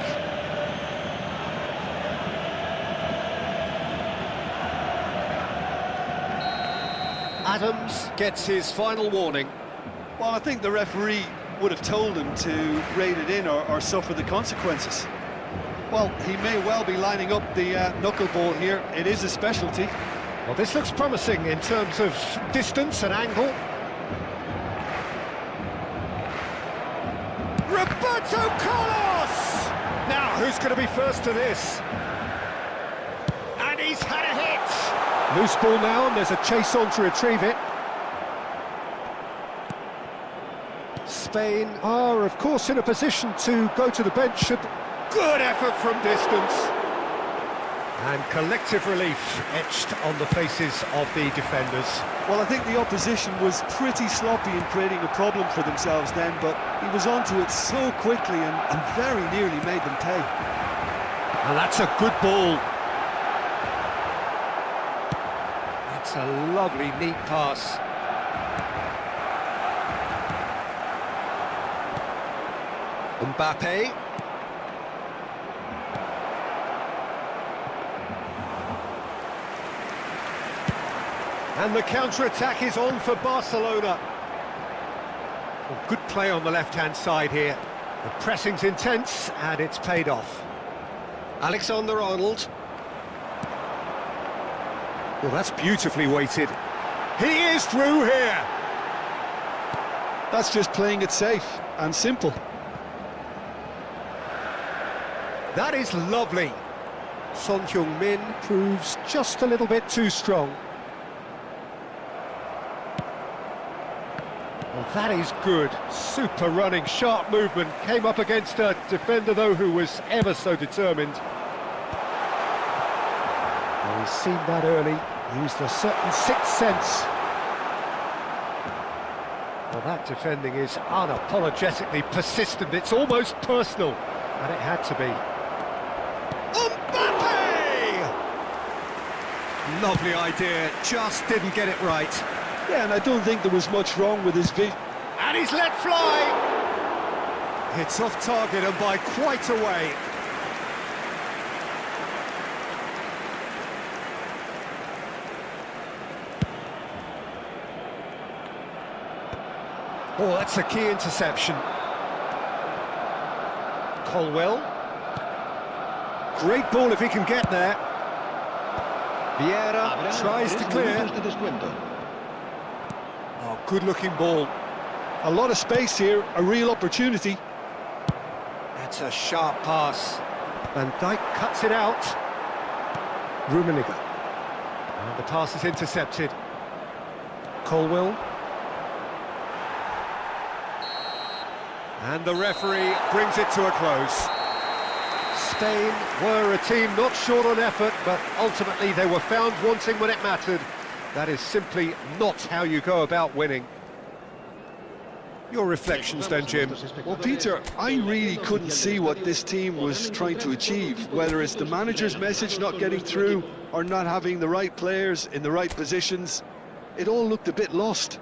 Adams gets his final warning. Well, I think the referee would have told him to rein it in or suffer the consequences. Well, he may well be lining up the knuckleball here. It is a specialty. Well, this looks promising in terms of distance and angle. Roberto Carlos! Now, who's going to be first to this? And he's had a hit! Loose ball now, and there's a chase on to retrieve it. Spain are, of course, in a position to go to the bench. Good effort from distance. And collective relief etched on the faces of the defenders. Well, I think the opposition was pretty sloppy in creating a problem for themselves then, but he was onto it so quickly and very nearly made them pay. And that's a good ball. That's a lovely, neat pass. Mbappe. And the counter-attack is on for Barcelona. Well, good play on the left-hand side here. The pressing's intense, and it's paid off. Alexander-Arnold. Well, that's beautifully weighted. He is through here! That's just playing it safe and simple. That is lovely. Son Heung-min proves just a little bit too strong. Well, that is good. Super running, sharp movement. Came up against a defender, though, who was ever so determined. Well, he's seen that early. Used a certain sixth sense. Well, that defending is unapologetically persistent. It's almost personal, and it had to be. Mbappe! Lovely idea, just didn't get it right. Yeah, and I don't think there was much wrong with his vision. And he's let fly! It's off target and by quite a way. Oh, that's a key interception. Colwell. Great ball if he can get there. Vieira tries to clear. Oh, good-looking ball. A lot of space here, a real opportunity. That's a sharp pass. Van Dijk cuts it out. Rummenigge. And the pass is intercepted. Colwell. And the referee brings it to a close. Spain were a team not short on effort, but ultimately they were found wanting when it mattered. That is simply not how you go about winning. Your reflections then, Jim? Well, Peter, I really couldn't see what this team was trying to achieve, whether it's the manager's message not getting through or not having the right players in the right positions. It all looked a bit lost.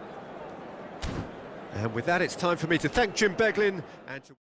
And with that, it's time for me to thank Jim Beglin and to...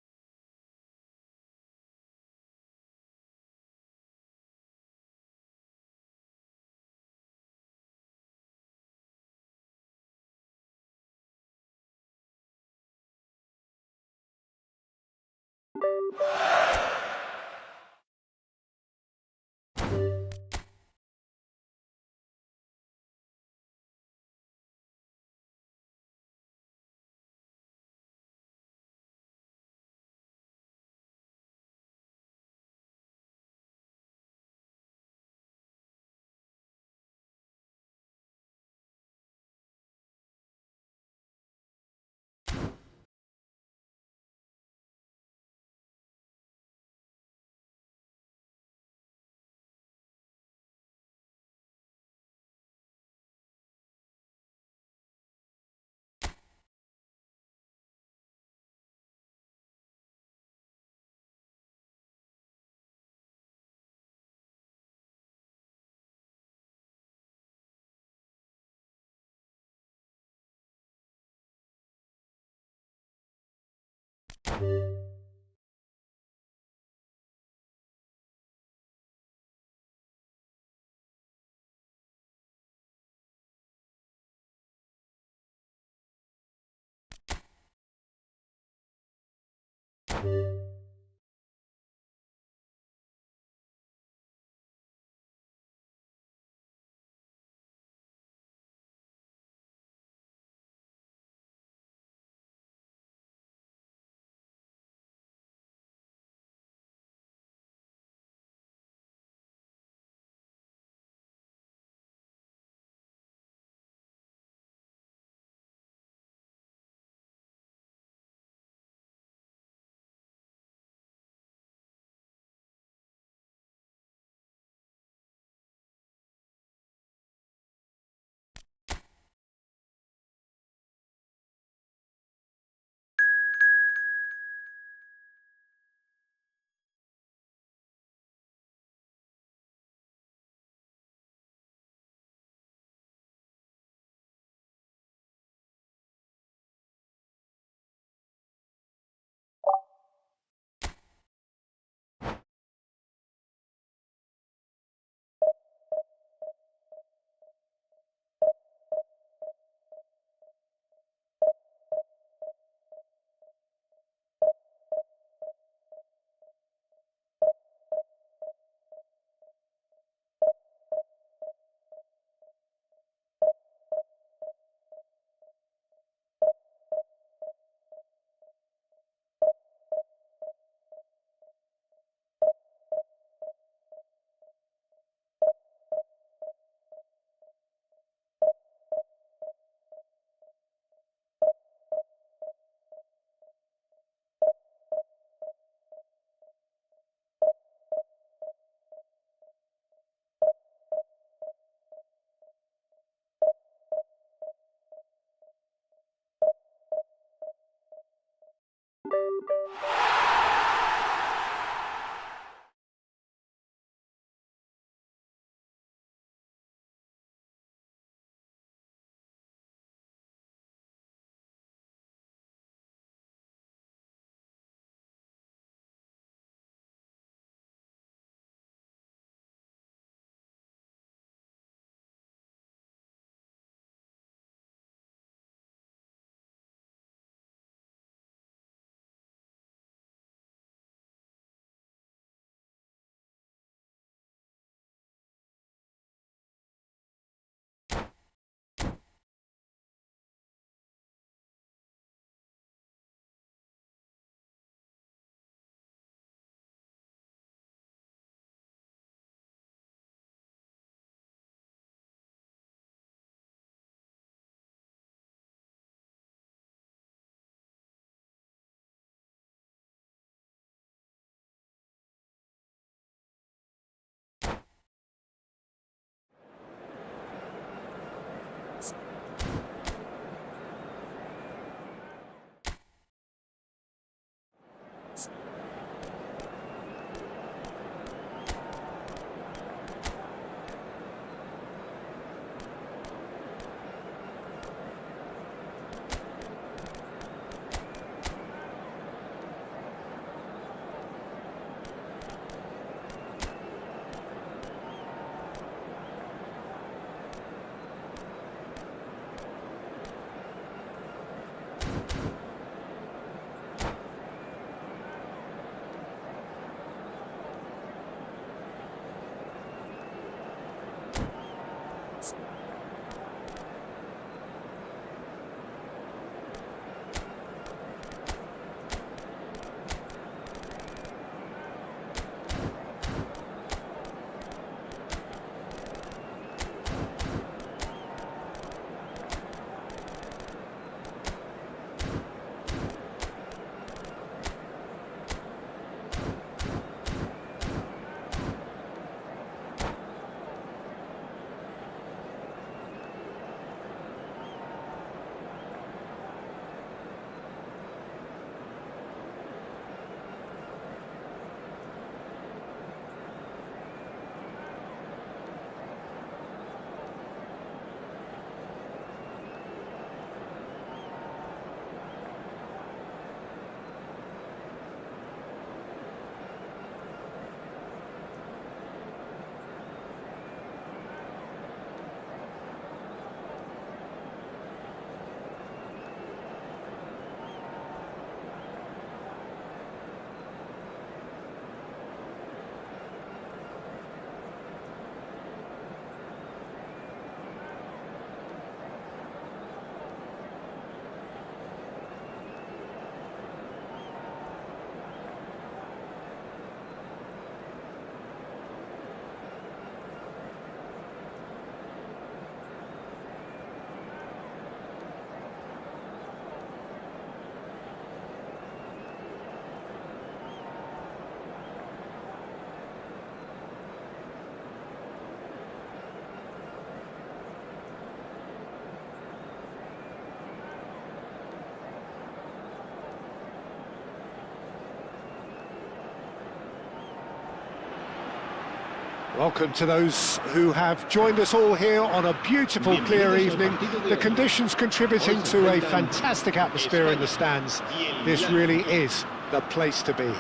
Welcome to those who have joined us all here on a beautiful, clear evening. The conditions contributing to a fantastic atmosphere in the stands. This really is the place to be.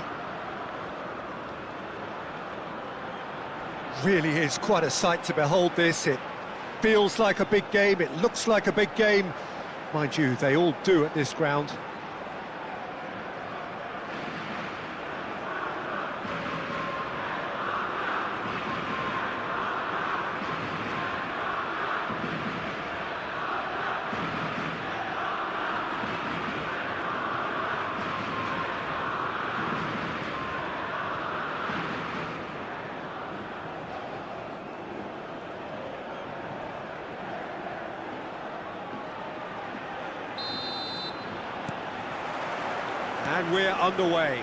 Really is quite a sight to behold this. It feels like a big game, it looks like a big game. Mind you, they all do at this ground. And we're underway.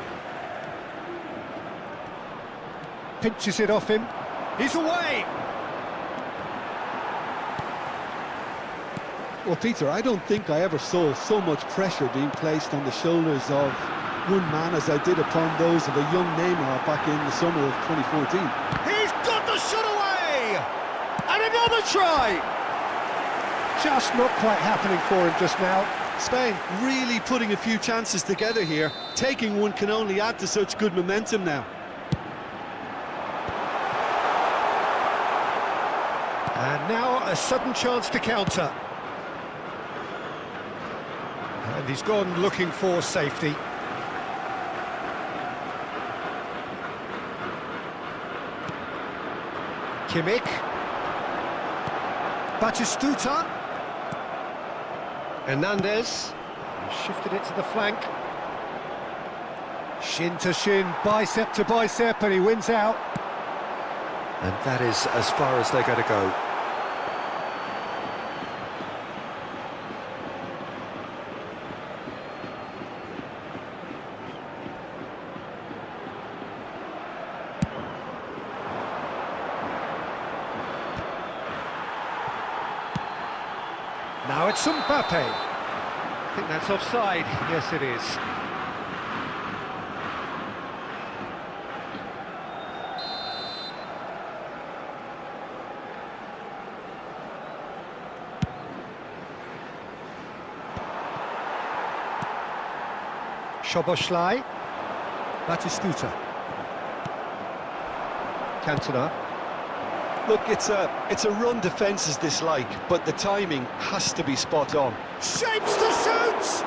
Pinches it off him. He's away! Well, Peter, I don't think I ever saw so much pressure being placed on the shoulders of one man as I did upon those of a young Neymar back in the summer of 2014. He's got the shot away! And another try! Just not quite happening for him just now. Spain really putting a few chances together here. Taking one can only add to such good momentum now. And now a sudden chance to counter. And he's gone looking for safety. Kimmich. Batistuta. Hernandez. Shifted it to the flank. Shin to shin, bicep to bicep, and he wins out. And that is as far as they're going to go. Now it's Mbappe. I think that's offside. Yes, it is. Szoboszlai. Batistuta. Cantona. Look, it's a run defence is dislike, but the timing has to be spot on. Shapes to shoot!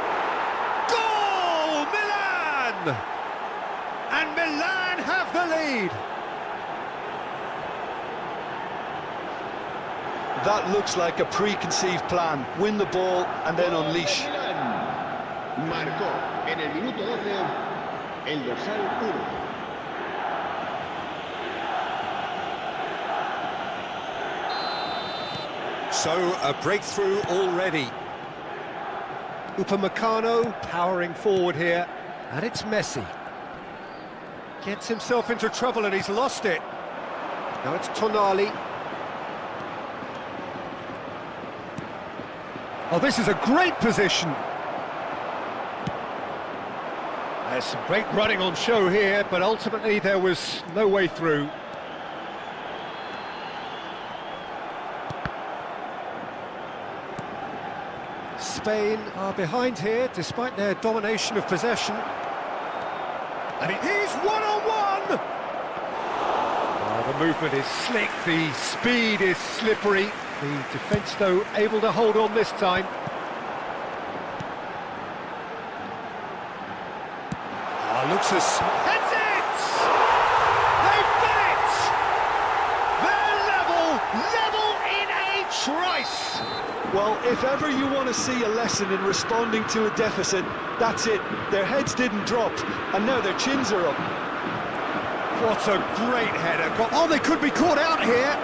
Goal! Milan! And Milan have the lead! That looks like a preconceived plan. Win the ball and then unleash. Marcó en el minuto 12 el dorsal 1. So, a breakthrough already. Upamecano powering forward here, and it's Messi. Gets himself into trouble and he's lost it. Now it's Tonali. Oh, this is a great position. There's some great running on show here, but ultimately there was no way through. Spain are behind here, despite their domination of possession. And he's one-on-one! Oh, the movement is slick, the speed is slippery. The defence, though, able to hold on this time. Oh, looks as... Heads it! They've done it! They're level in a trice! Well, if ever you want to see a lesson in responding to a deficit, that's it. Their heads didn't drop, and now their chins are up. What a great header. Oh, they could be caught out here.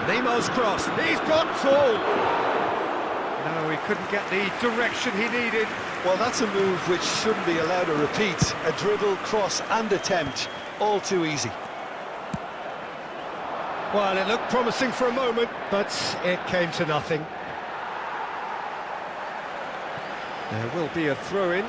Neymar's cross. He's got full. No, he couldn't get the direction he needed. Well, that's a move which shouldn't be allowed to repeat. A dribble, cross and attempt. All too easy. Well, it looked promising for a moment, but it came to nothing. There will be a throw-in.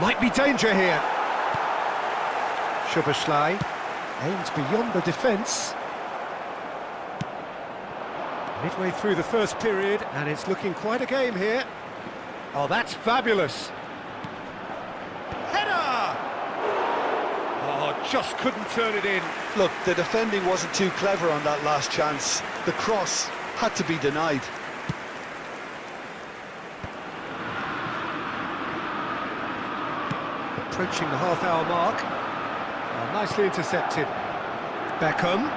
Might be danger here. Szoboszlai aims beyond the defence. Midway through the first period, and it's looking quite a game here. Oh, that's fabulous. Header! Oh, just couldn't turn it in. Look, the defending wasn't too clever on that last chance. The cross had to be denied. Approaching the half-hour mark. Oh, nicely intercepted. Beckham.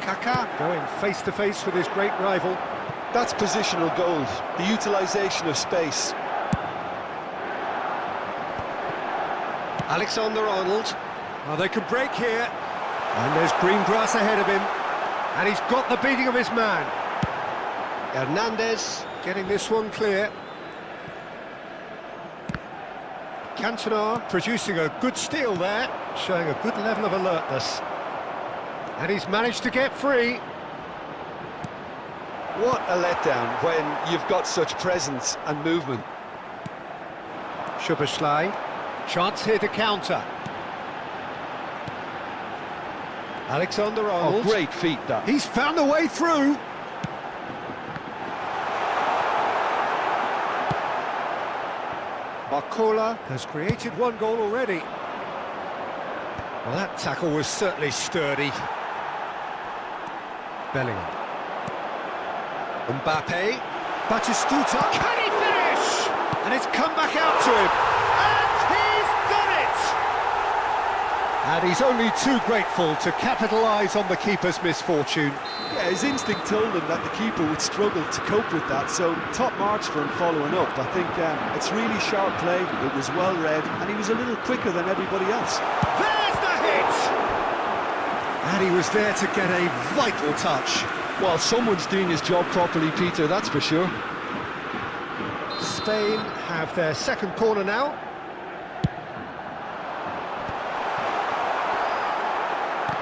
Kaká going face-to-face with his great rival. That's positional goals, the utilisation of space. Alexander-Arnold. Oh, they can break here. And there's green grass ahead of him. And he's got the beating of his man. Hernandez getting this one clear. Cantona producing a good steal there, showing a good level of alertness. And he's managed to get free. What a letdown when you've got such presence and movement. Szoboszlai, chance here to counter. Alexander-Arnold. Oh, great feat, that. He's found a way through. Barcola has created one goal already. Well, that tackle was certainly sturdy. Bellingham. Mbappe. Batistuta. Can he finish? And it's come back out to him. And he's done it! And he's only too grateful to capitalise on the keeper's misfortune. Yeah, his instinct told him that the keeper would struggle to cope with that, so top marks for him following up. I think it's really sharp play, it was well read, and he was a little quicker than everybody else. There's the hit! And he was there to get a vital touch. Well, someone's doing his job properly, Peter, that's for sure. Spain have their second corner now.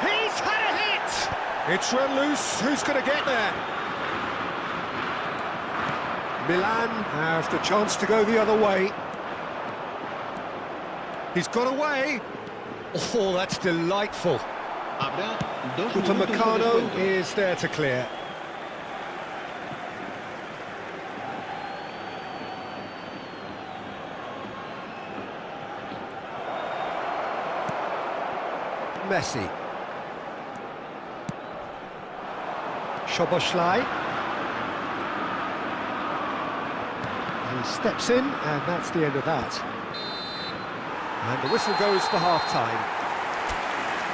He's had a hit! It's run loose, who's going to get there? Milan have the chance to go the other way. He's got away. Oh, that's delightful. Upamecano is there to clear. Messi. Szoboszlai. He steps in, and that's the end of that. And the whistle goes for half-time.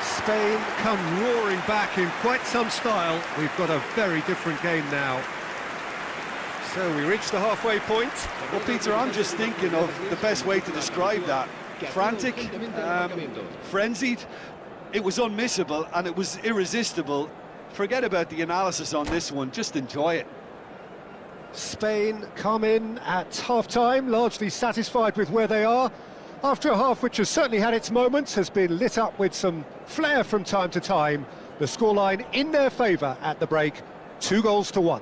Spain come roaring back in quite some style. We've got a very different game now. So we reach the halfway point. Well, Peter, I'm just thinking of the best way to describe that. Frantic, frenzied. It was unmissable and it was irresistible. Forget about the analysis on this one, just enjoy it. Spain come in at half-time, largely satisfied with where they are. After a half which has certainly had its moments, has been lit up with some flair from time to time. The scoreline in their favour at the break, 2-1.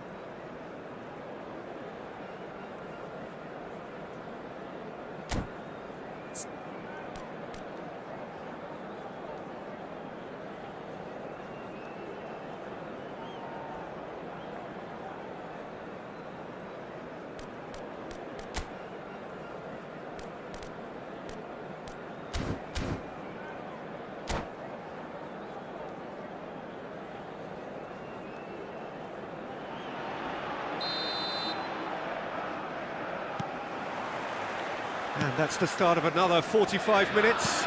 And that's the start of another 45 minutes.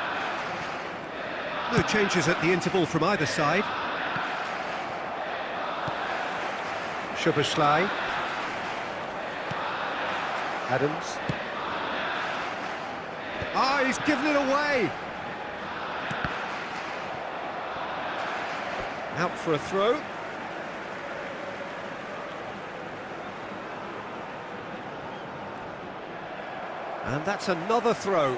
No changes at the interval from either side. Szoboszlai. Adams. Ah, he's given it away. Out for a throw. And that's another throw.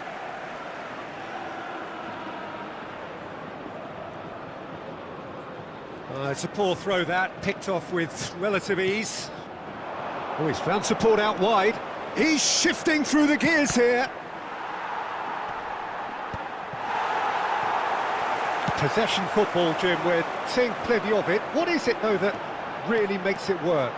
It's a poor throw that, picked off with relative ease. Oh, he's found support out wide. He's shifting through the gears here. Possession football, Jim, we're seeing plenty of it. What is it, though, that really makes it work?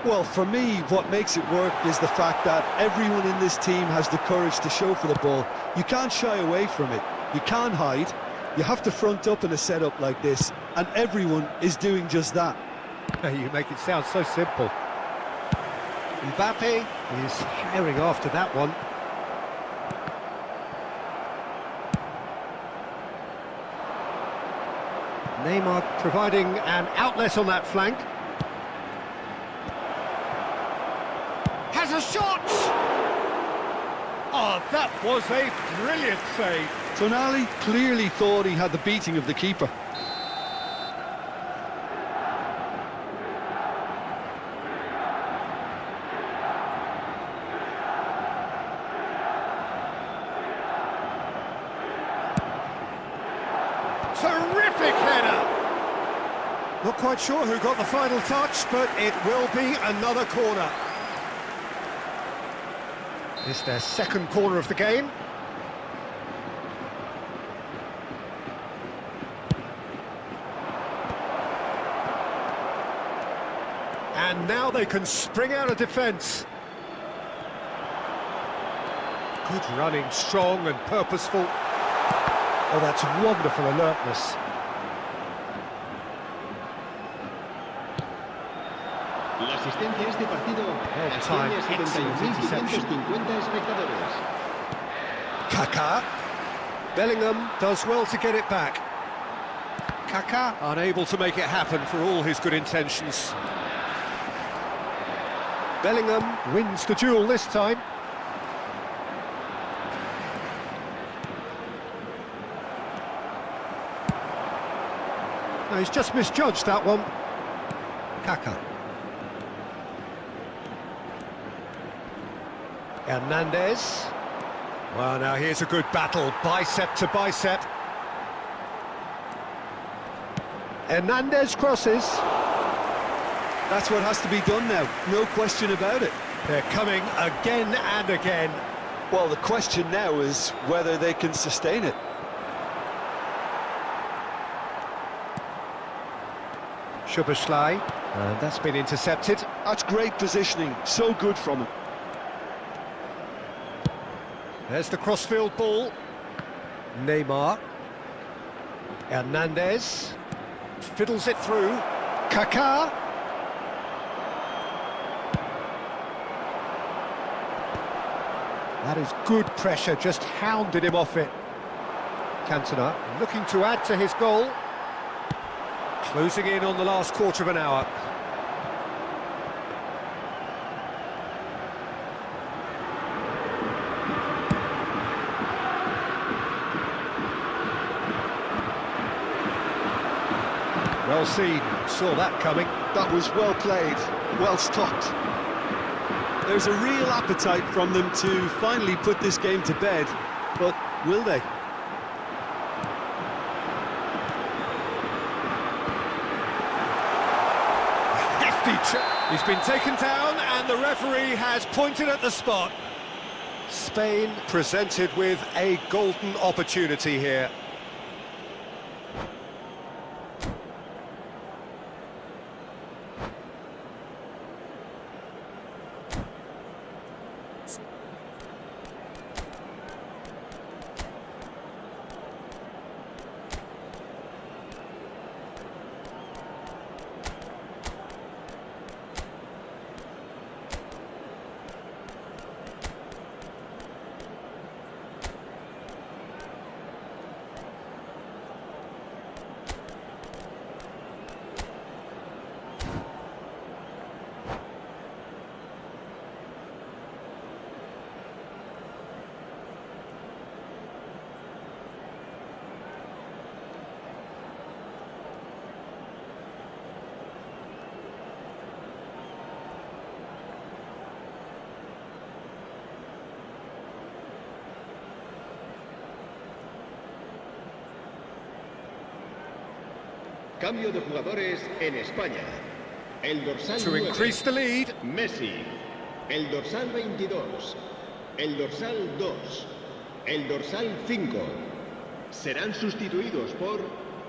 Well, for me, what makes it work is the fact that everyone in this team has the courage to show for the ball. You can't shy away from it. You can't hide. You have to front up in a setup like this, and everyone is doing just that. You make it sound so simple. Mbappe is herring after that one. Neymar providing an outlet on that flank. Has a shot! Oh, that was a brilliant save. Tonali clearly thought he had the beating of the keeper. Terrific header! Not quite sure who got the final touch, but it will be another corner. It's their second corner of the game. And now they can spring out of defence. Good running, strong and purposeful. Oh, that's wonderful alertness. La asistencia a este partido time, asciende a excellent interception. 71.550 espectadores. Kaká. Bellingham does well to get it back. Kaká unable to make it happen for all his good intentions. Bellingham wins the duel this time. No, he's just misjudged that one. Kaká. Hernandez. Well, now here's a good battle, bicep to bicep. Hernandez crosses. That's what has to be done now, no question about it. They're coming again and again. Well, the question now is whether they can sustain it. Szoboszlai, and that's been intercepted. That's great positioning, so good from him. There's the crossfield ball. Neymar. Hernandez. Fiddles it through. Kaká. That is good pressure, just hounded him off it. Cantona looking to add to his goal. Closing in on the last quarter of an hour. Well seen, saw that coming. That was well played, well stopped. There's a real appetite from them to finally put this game to bed, but will they? Hefty He's been taken down and the referee has pointed at the spot. Spain presented with a golden opportunity here. Cambio de jugadores en España. El dorsal to 9, increase the lead. Messi. El dorsal 22. El dorsal 2. El dorsal 5. Serán sustituidos por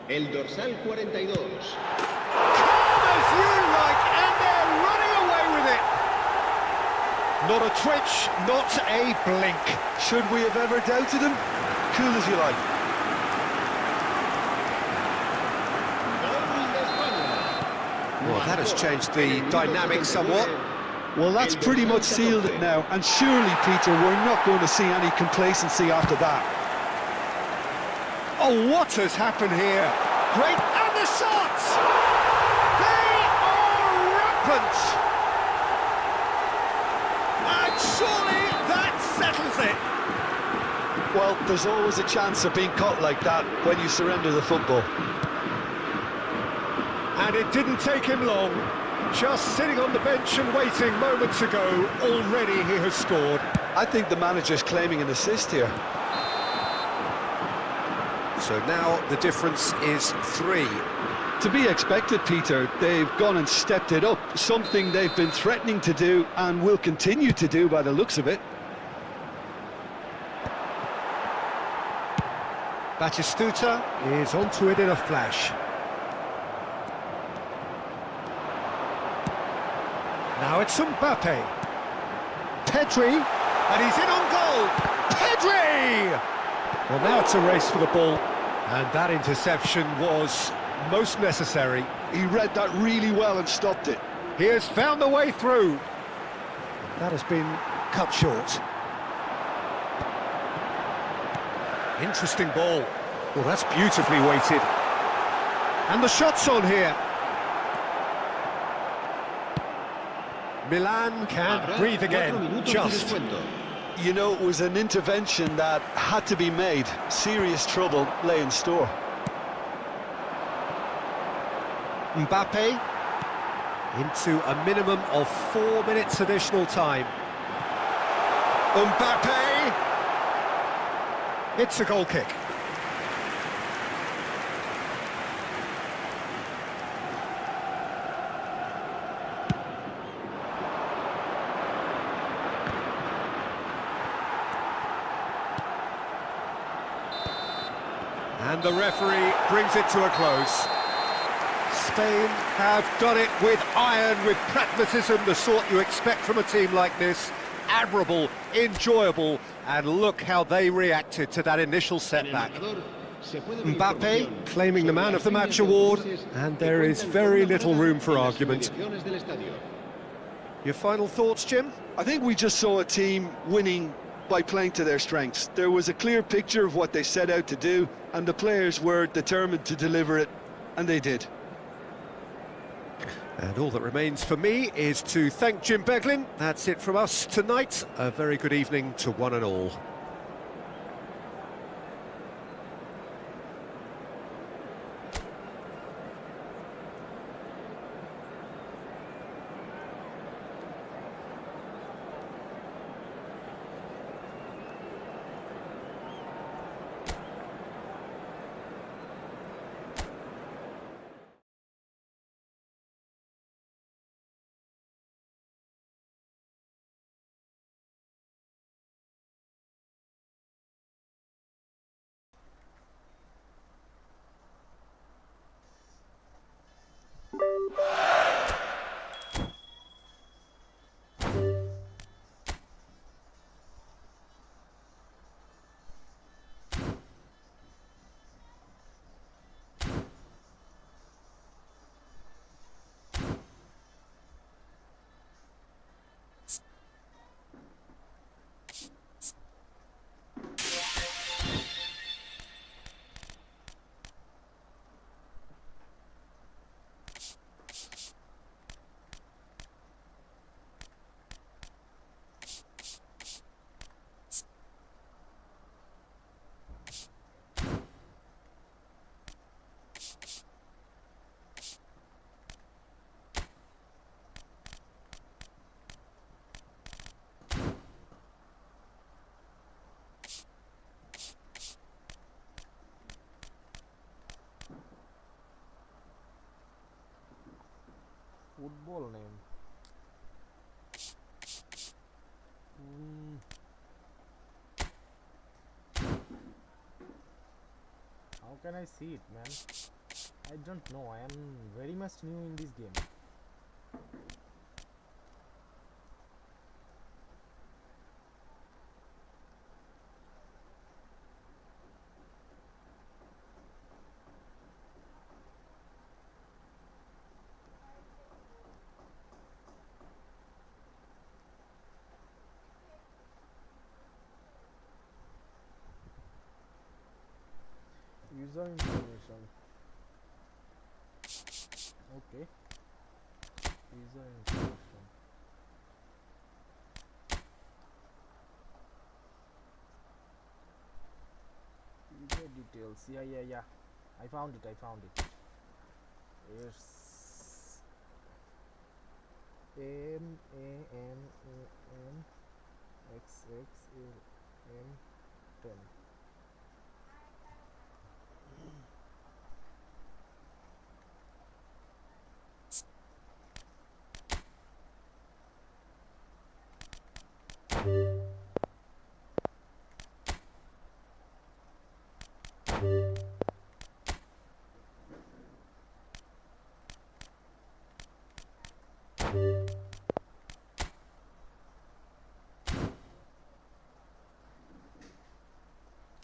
el dorsal 42. Calm as you like, and they're running away with it. Not a twitch, not a blink. Should we have ever doubted him? Cool as you like. Well, that has changed the dynamic somewhat. Well, that's pretty much sealed it now, and surely, Peter, we're not going to see any complacency after that. Oh, what has happened here? Great, and the shots! They are rampant! And surely that settles it. Well, there's always a chance of being caught like that when you surrender the football. And it didn't take him long. Just sitting on the bench and waiting moments ago, already he has scored. I think the manager's claiming an assist here. So now the difference is 3. To be expected, Peter. They've gone and stepped it up, something they've been threatening to do and will continue to do by the looks of it. Batistuta is onto it in a flash. Now it's Mbappe. Pedri, and he's in on goal. Pedri! Well, now it's a race for the ball, and that interception was most necessary. He read that really well and stopped it. He has found the way through. That has been cut short. Interesting ball. Well, that's beautifully weighted. And the shot's on here. Milan can't breathe again, just. You know, it was an intervention that had to be made. Serious trouble lay in store. Mbappe into a minimum of 4 minutes additional time. Mbappe! It's a goal kick. And the referee brings it to a close. Spain have done it with iron, with pragmatism, the sort you expect from a team like this. Admirable, enjoyable, and look how they reacted to that initial setback. Mbappe claiming the Man of the Match award, and there is very little room for argument. Your final thoughts, Jim? I think we just saw a team winning by playing to their strengths. There was a clear picture of what they set out to do, and the players were determined to deliver it, and they did. And all that remains for me is to thank Jim Beglin. That's it from us tonight. A very good evening to one and all. eFootball name. How can I see it, man? I don't know. I am very much new in this game. User information. Okay. User information. User details. Yeah. I found it. It's MAMAMXXAM10.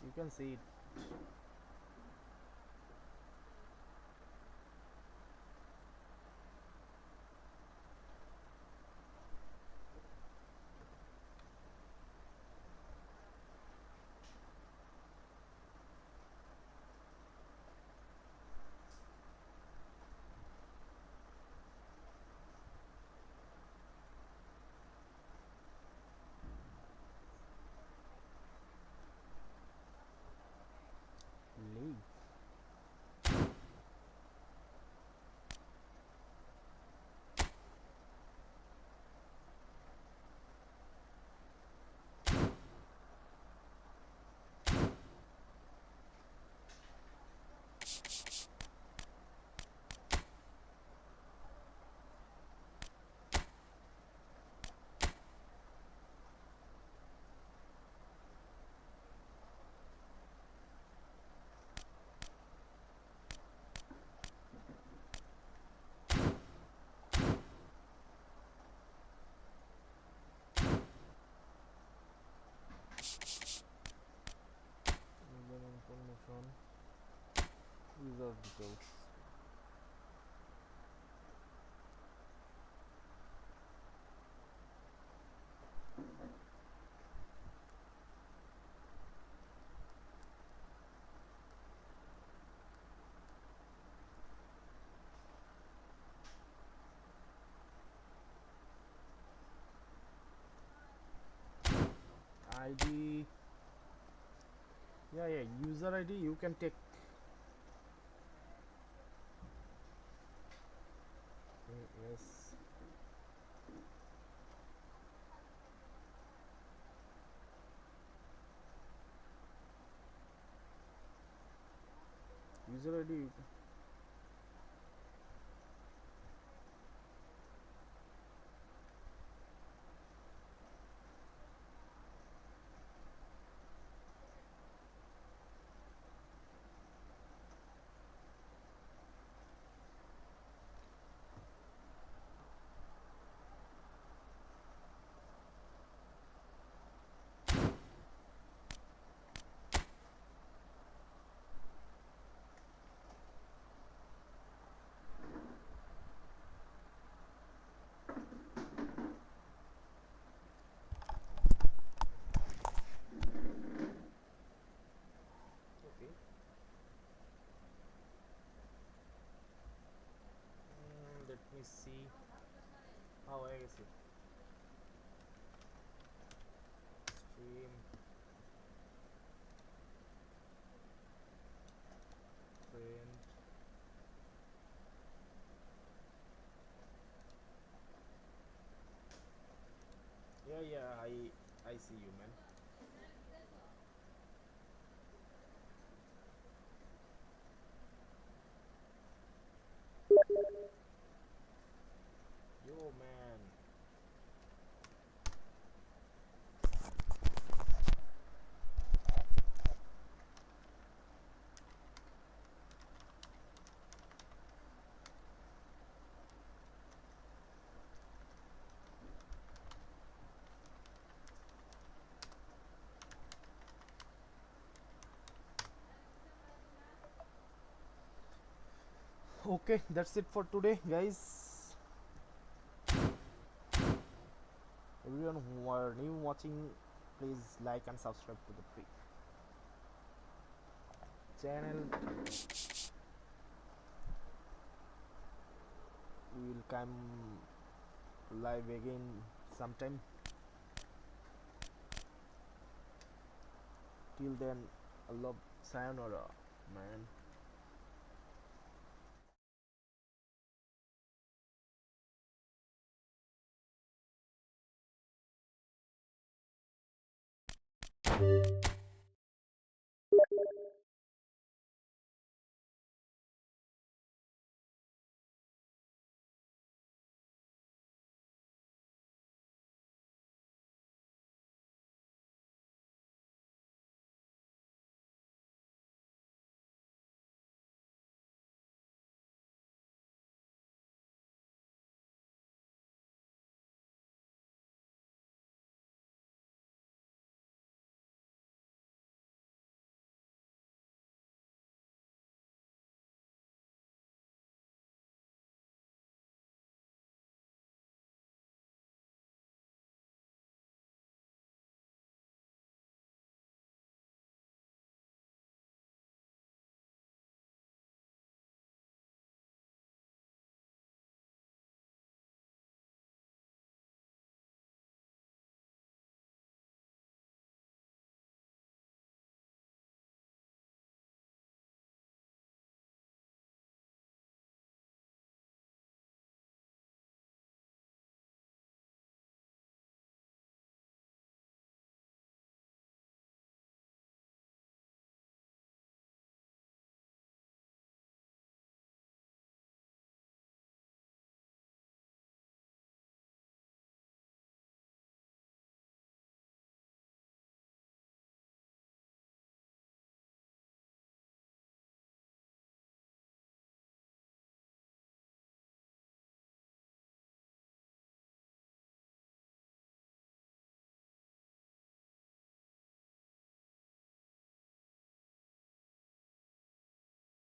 You can see it. League. User information. User details. ID. Yeah, user ID you can take. Yes. User ID you can. Okay. Let me see how I guess it. Stream. Friend. Yeah, I see you, man. Okay, that's it for today, guys. Everyone who are new watching, please like and subscribe to the free channel. We will come live again sometime. Till then, I love sayonara, man.